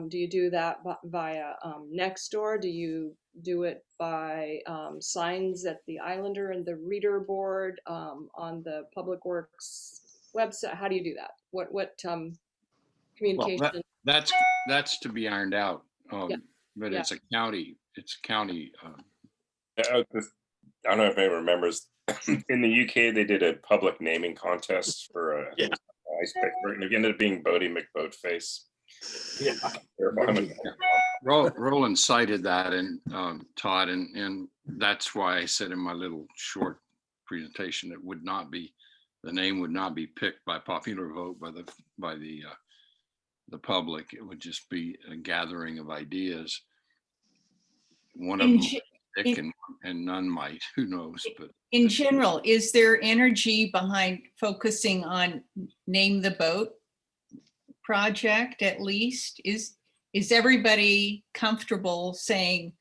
Do you do that via Nextdoor? Do you do it by signs at the Islander and the reader board on the Public Works website? How do you do that? What communication? Well, that's to be ironed out. Yeah. But Yeah. it's a county. I don't know if anyone remembers. In the UK, they did a public naming contest for a ice picker, and it ended up being Bodie McBoatface. Yeah. Roland cited that, and Todd, and that's why I said in my little short presentation, it would not be, the name would not be picked by popular vote by the public. It would just be a gathering of ideas. One of them pick and none might. Who knows? But in general, is there energy behind focusing on Name the Boat project at least? Is everybody comfortable saying,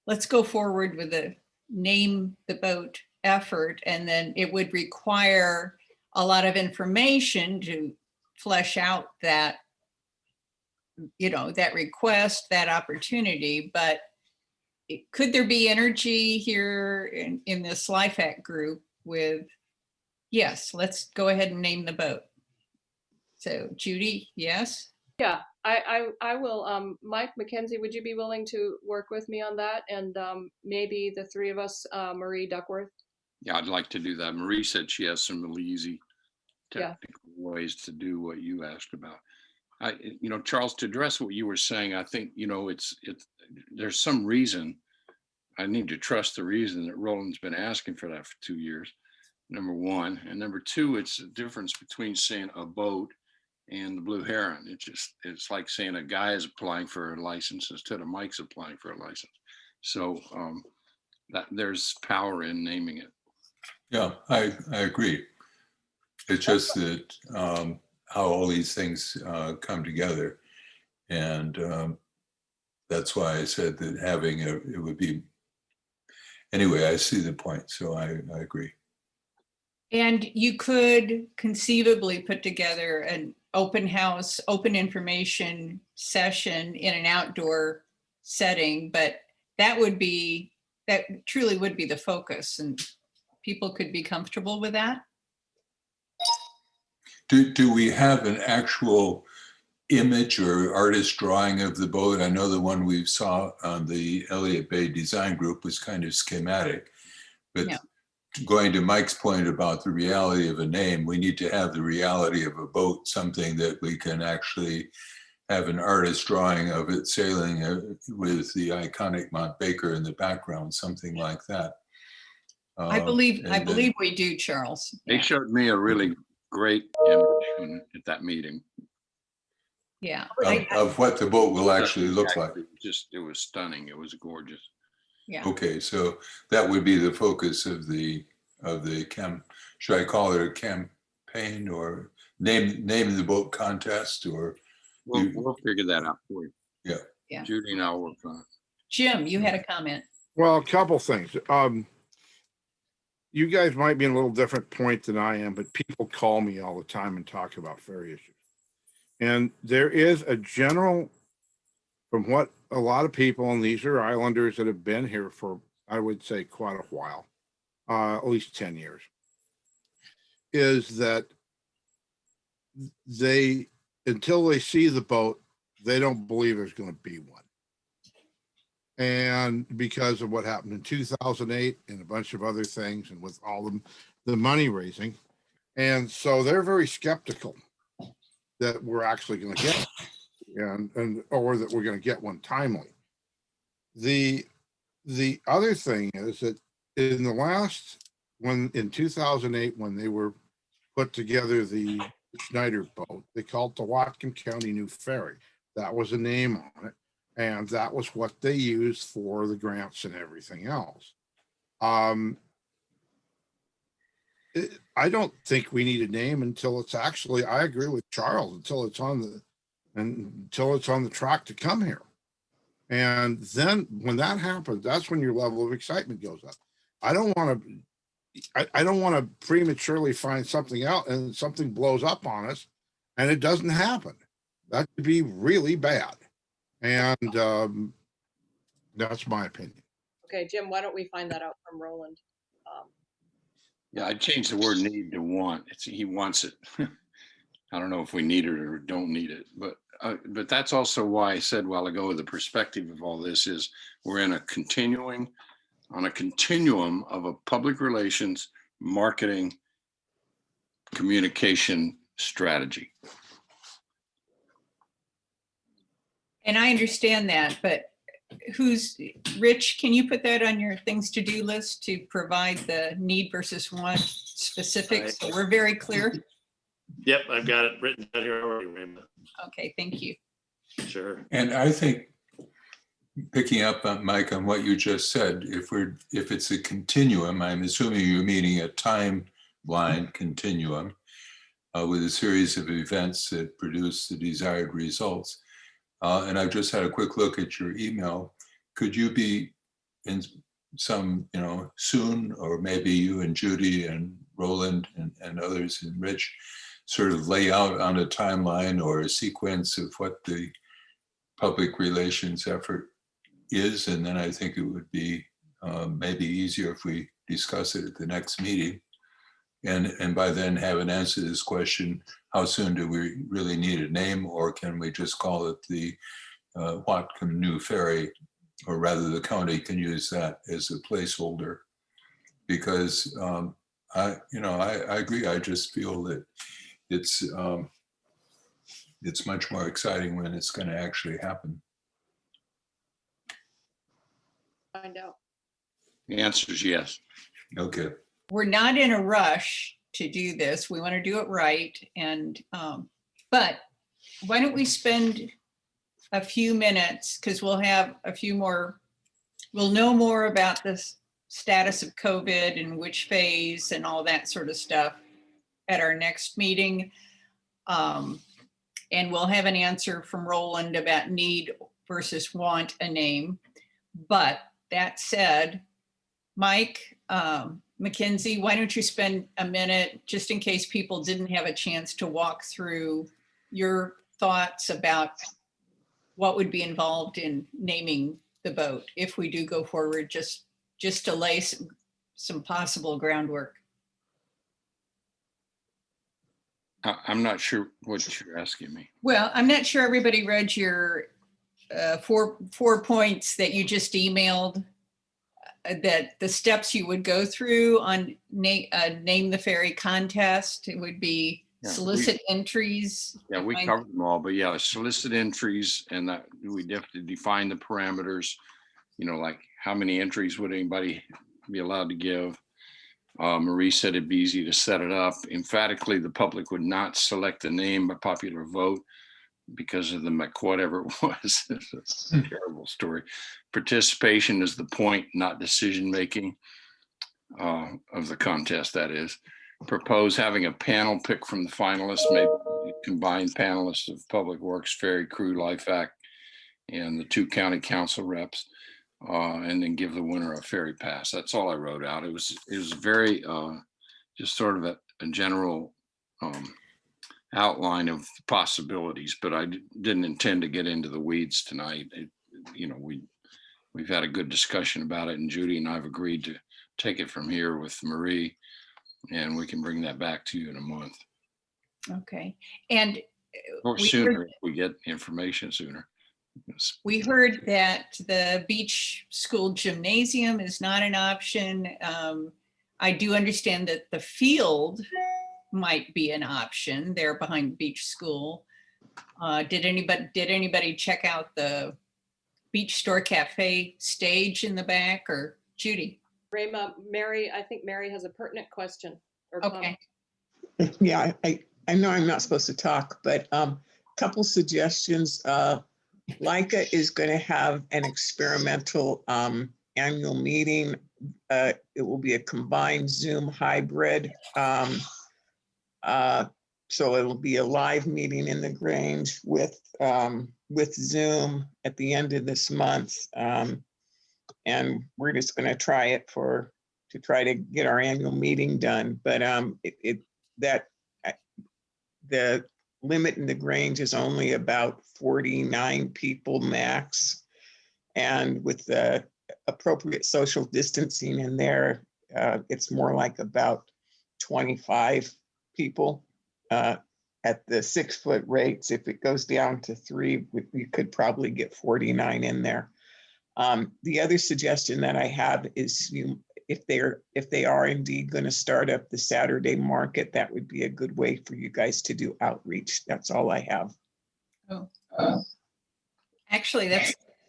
let's go forward with a Name the Boat effort, and then it would require a lot of information to flesh out that, that request, that opportunity, but could there be energy here in this LIFAC group with, yes, let's go ahead and name the boat? So Judy, yes? Yeah, I will. Mike McKenzie, would you be willing to work with me on that? And maybe the three of us, Marie Duckworth? yeah, I'd like to do that. Marie said she has some really easy technical ways to do what you asked about. Charles, to address what you were saying, I think, there's some reason. I need to trust the reason that Roland's been asking for that for 2 years, number one. And number two, it's a difference between saying a boat and the Blue Heron. It's like saying a guy is applying for a license instead of Mike's applying for a license. So that there's power in naming it. Yeah, I agree. It's just that how all these things come together. And that's why I said that it would be, anyway, I see the point. So I agree. And you could conceivably put together an open house, open information session in an outdoor setting, but that truly would be the focus, and people could be comfortable with that. Do we have an actual image or artist drawing of the boat? I know the one we saw on the Elliott Bay Design Group was kind of schematic, but Yeah. Going to Mike's point about the reality of a name, we need to have the reality of a boat, something that we can actually have an artist drawing of it sailing with the iconic Mount Baker in the background, something like that. I believe and then- we do, Charles. They Yeah. showed me a really great image at that meeting. Yeah. Of what the boat will actually look like. It was stunning. It was gorgeous. Yeah. Okay, so that would be the focus of the should I call it a campaign or name the boat contest or? We'll figure that out for you. Yeah. Yeah. Judy and I'll work on it. Jim, you had a comment. Well, a couple things. You guys might be in a little different point than I am, but people call me all the time and talk about ferry issues. And there is a general, from what a lot of people, and these are islanders that have been here for, I would say, quite a while, at least 10 years, is that they, until they see the boat, they don't believe there's going to be one. And because of what happened in 2008 and a bunch of other things, and with all the money raising. And so they're very skeptical that we're actually going to get and or that we're going to get one timely. The other thing is that in the last, in 2008, when they were put together the Schneider boat, they called it the Whatcom County New Ferry. That was a name on it. And that was what they used for the grants and everything else. I don't think we need a name until it's actually, I agree with Charles, until it's on the track to come here. And then when that happens, that's when your level of excitement goes up. I don't want to prematurely find something out and something blows up on us and it doesn't happen. That could be really bad. And that's my opinion. Okay, Jim, why don't we find that out from Roland? Yeah, I changed the word need to want. He wants it. I don't know if we need it or don't need it, but that's also why I said a while ago, the perspective of all this is we're on a continuum of a public relations, marketing, communication strategy. And I understand that, but Rich, can you put that on your things to do list to provide the need versus want specifics? So we're very clear. Yep, I've got it written down here already, Raymond. Okay, thank you. Sure. And I think picking up on Mike on what you just said, if it's a continuum, I'm assuming you're meaning a timeline continuum with a series of events that produce the desired results. And I've just had a quick look at your email. Could you be in some, soon, or maybe you and Judy and Roland and others and Rich sort of lay out on a timeline or a sequence of what the public relations effort is? And then I think it would be maybe easier if we discuss it at the next meeting. And by then have an answer to this question, how soon do we really need a name, or can we just call it the Whatcom New Ferry, or rather the county can use that as a placeholder? Because I agree. I just feel that it's much more exciting when it's going to actually happen. Find out. The answer is yes. Okay. We're not in a rush to do this. We want to do it right. And, but why don't we spend a few minutes, because we'll have a few more, we'll know more about this status of COVID and which phase and all that sort of stuff at our next meeting. And we'll have an answer from Roland about need versus want a name. But that said, Mike, Mackenzie, why don't you spend a minute, just in case people didn't have a chance to walk through your thoughts about what would be involved in naming the boat if we do go forward, just to lay some possible groundwork. I'm not sure what you're asking me. Well, I'm not sure everybody read your 4 points that you just emailed, that the steps you would go through on name the ferry contest. It would be Yeah, solicit entries. Yeah, we define- covered them all, but yeah, solicit entries, and that we have to define the parameters, like how many entries would anybody be allowed to give? Marie said it'd be easy to set it up. Emphatically, the public would not select the name by popular vote because of the whatever it was. It's a terrible story. Participation is the point, not decision-making of the contest, that is. Propose having a panel pick from the finalists, maybe combined panelists of Public Works, Ferry Crew, LIFAC, and the 2 county council reps, and then give the winner a ferry pass. That's all I wrote out. It was very just sort of a general outline of possibilities, but I didn't intend to get into the weeds tonight. We've had a good discussion about it, and Judy and I have agreed to take it from here with Marie, and we can bring that back to you in a month. Okay. And Or we sooner heard- if we get information sooner. we heard that the beach school gymnasium is not an option. I do understand that the field might be an option there behind beach school. Did anybody check out the Beach Store Cafe stage in the back, or Judy? Rayma, Mary, I think Mary has a pertinent question or Okay. comment. Yeah, I know I'm not supposed to talk, but couple suggestions. LICA is going to have an experimental annual meeting. It will be a combined Zoom hybrid. So it'll be a live meeting in the Grange with Zoom at the end of this month. And we're just going to try it to try to get our annual meeting done. But the limit in the Grange is only about 49 people max. And with the appropriate social distancing in there, it's more like about 25 people at the 6-foot rates. If it goes down to 3, we could probably get 49 in there. The other suggestion that I have is if they are indeed going to start up the Saturday market, that would be a good way for you guys to do outreach. That's all I have. Oh. Actually,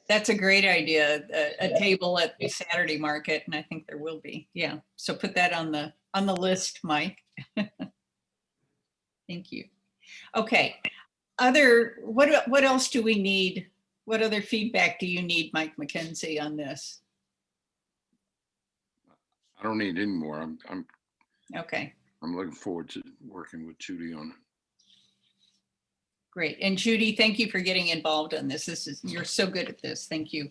that's a great idea, a table at the Saturday market, and I think there will be. Yeah, so put that on the list, Mike. Thank you. Okay, what else do we need? What other feedback do you need, Mike McKenzie, on this? I don't need any more. Okay, I'm looking forward to working with Judy on it. great. And Judy, thank you for getting involved in this. You're so good at this. Thank you.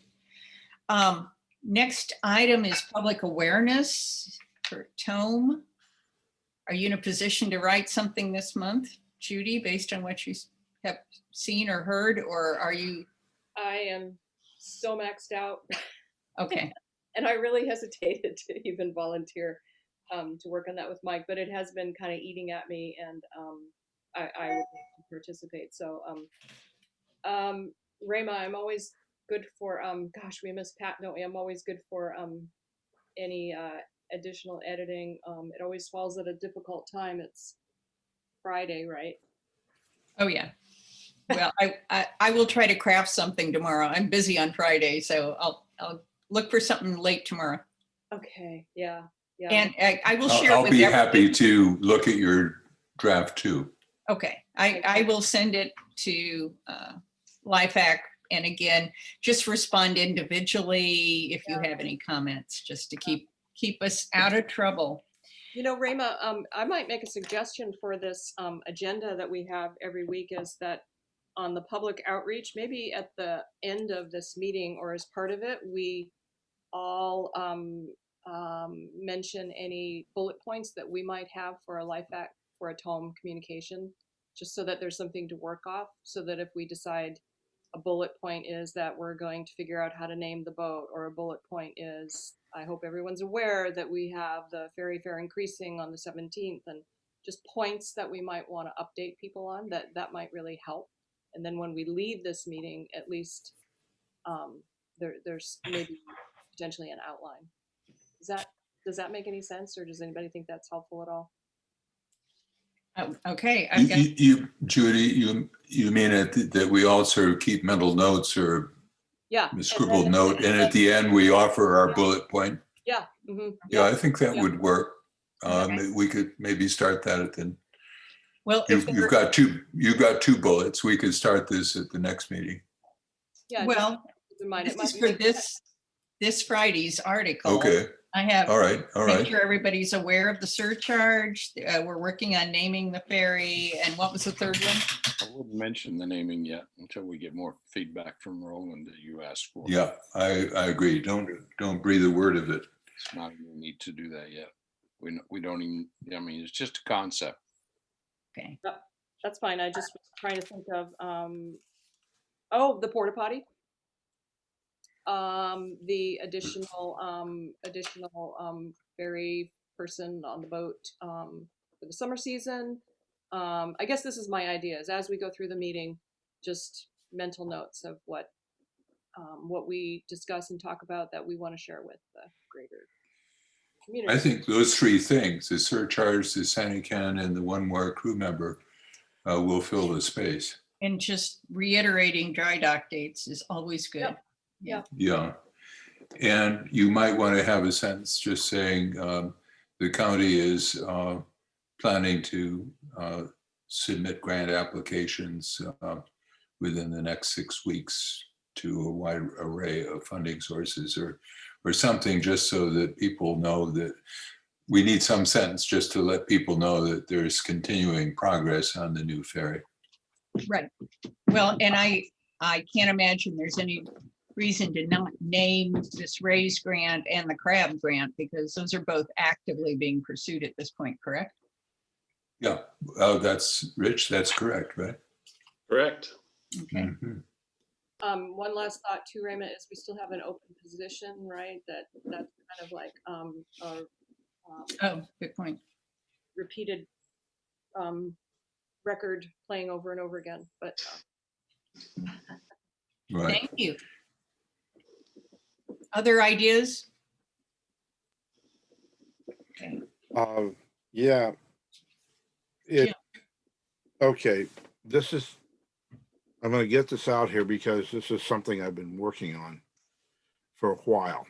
Next item is public awareness for Tome. Are you in a position to write something this month, Judy, based on what you have seen or heard, or are you? I am so maxed out. Okay. And I really hesitated to even volunteer to work on that with Mike, but it has been kind of eating at me, and I would like to participate. So, Rayma, I'm always good for, gosh, we miss Pat, don't we? I'm always good for any additional editing. It always falls at a difficult time. It's Friday, right? Oh, yeah. Well, I will try to craft something tomorrow. I'm busy on Friday, so I'll look for something late tomorrow. Okay, yeah. And I will share I'll with be everybody. happy to look at your draft too. Okay, I will send it to LIFAC, and again, just respond individually if you have any comments, just to keep us out of trouble. You know, Rayma, I might make a suggestion for this agenda that we have every week, is that on the public outreach, maybe at the end of this meeting or as part of it, we all mention any bullet points that we might have for a LIFAC, for a Tome communication, just so that there's something to work off, so that if we decide a bullet point is that we're going to figure out how to name the boat, or a bullet point is, I hope everyone's aware that we have the ferry fare increasing on the 17th, and just points that we might want to update people on, that might really help. And then when we leave this meeting, at least there's maybe potentially an outline. Does that make any sense, or does anybody think that's helpful at all? Oh, okay, I've got, Judy, you mean that we all sort of keep mental notes or Yeah. a scribbled note, and at the end we offer our bullet point? Yeah. Mhm, Yeah, I think that Yeah. would work. Okay. We could maybe start that at the, well, if you've got two bullets. We could start this at the next meeting. Yeah. well, Keep in mind, this it might is for make- this Friday's article. Okay, I have all right, all make right. sure everybody's aware of the surcharge. We're working on naming the ferry. And what was the third one? I wouldn't mention the naming yet until we get more feedback from Roland that you asked for. Yeah, I agree. Don't breathe a word of it. It's not even need to do that yet. We don't even, I mean, it's just a concept. Okay. That's fine. I just was trying to think of, oh, the porta potty. The additional ferry person on the boat, for the summer season. I guess this is my ideas as we go through the meeting, just mental notes of what we discuss and talk about that we want to share with the greater community. I think those three things, the surcharge, the Sanican, and the one more crew member will fill the space. And just reiterating dry dock dates is always good. Yep. Yeah. And you might want to have a sentence just saying the county is planning to submit grant applications within the next 6 weeks to a wide array of funding sources or something, just so that people know that we need some sentence just to let people know that there's continuing progress on the new ferry. Right. Well, and I can't imagine there's any reason to not name this raise grant and the crab grant, because those are both actively being pursued at this point, correct? Yeah, that's Rich, that's correct, right? Correct. Okay. Mhm. One last thought too, Raymond, is we still have an open position, right? That's kind of like Oh, good point. repeated record playing over and over again. But Right. Thank you. Other ideas? Okay. Yeah. Jim. Okay, I'm gonna get this out here because this is something I've been working on for a while.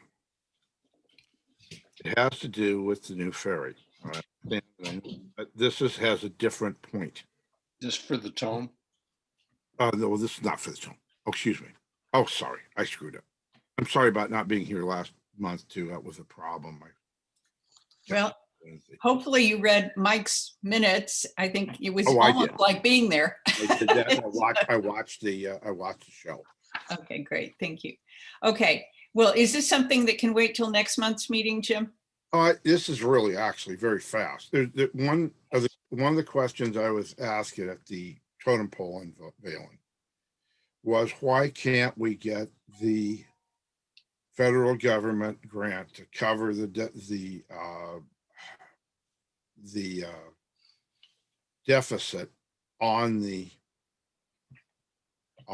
It has to do with the new ferry. All right? But has a different point. Just for the tone. No, this is not for the tone. Oh, excuse me. Oh, sorry, I screwed up. I'm sorry about not being here last month too. That was a problem. Well, hopefully you read Mike's minutes. I think it was Oh, I almost did. like being there. I did that. I watched the show. Okay, great. Thank you. Okay. Well, is this something that can wait till next month's meeting, Jim? This is really actually very fast. One of the questions I was asking at the totem pole unveiling was, why can't we get the federal government grant to cover the deficit on the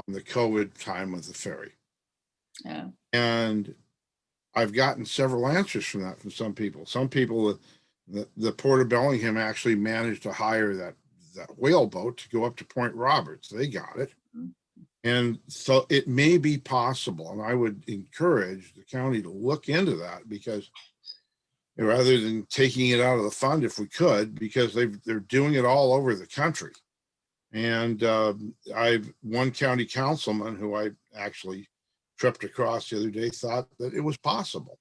COVID time of the ferry? Yeah. And I've gotten several answers from that from some people. Some people, the Port of Bellingham actually managed to hire that whale boat to go up to Point Roberts. They got it. And so it may be possible, and I would encourage the county to look into that, because rather than taking it out of the fund, if we could, because they're doing it all over the country. And one county councilman who I actually tripped across the other day thought that it was possible.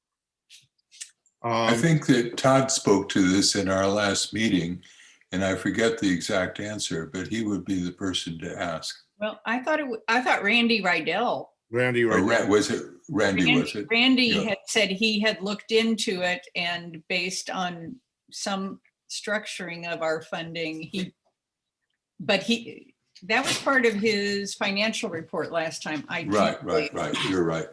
I think that Todd spoke to this in our last meeting, and I forget the exact answer, but he would be the person to ask. Well, I thought Randy Rydell. Randy, Or right? was it Randy? Was it? Randy Yeah. had said he had looked into it, and based on some structuring of our funding, that was part of his financial report last time. Right. You're right.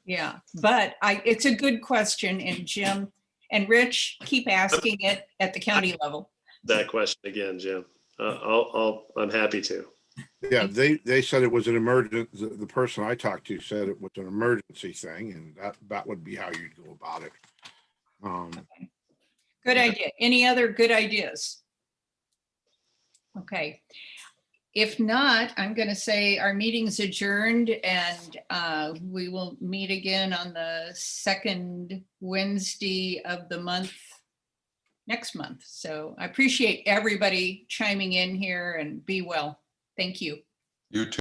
Yeah, but it's a good question, and Jim and Rich, keep asking it at the county level. That question again, Jim. I'm happy to. Yeah, they said it was an emergency. The person I talked to said it was an emergency thing, and that would be how you'd go about it. Good idea. Any other good ideas? Okay. If not, I'm going to say our meeting's adjourned, and we will meet again on the second Wednesday of the month next month. So I appreciate everybody chiming in here, and be well. Thank you. You too.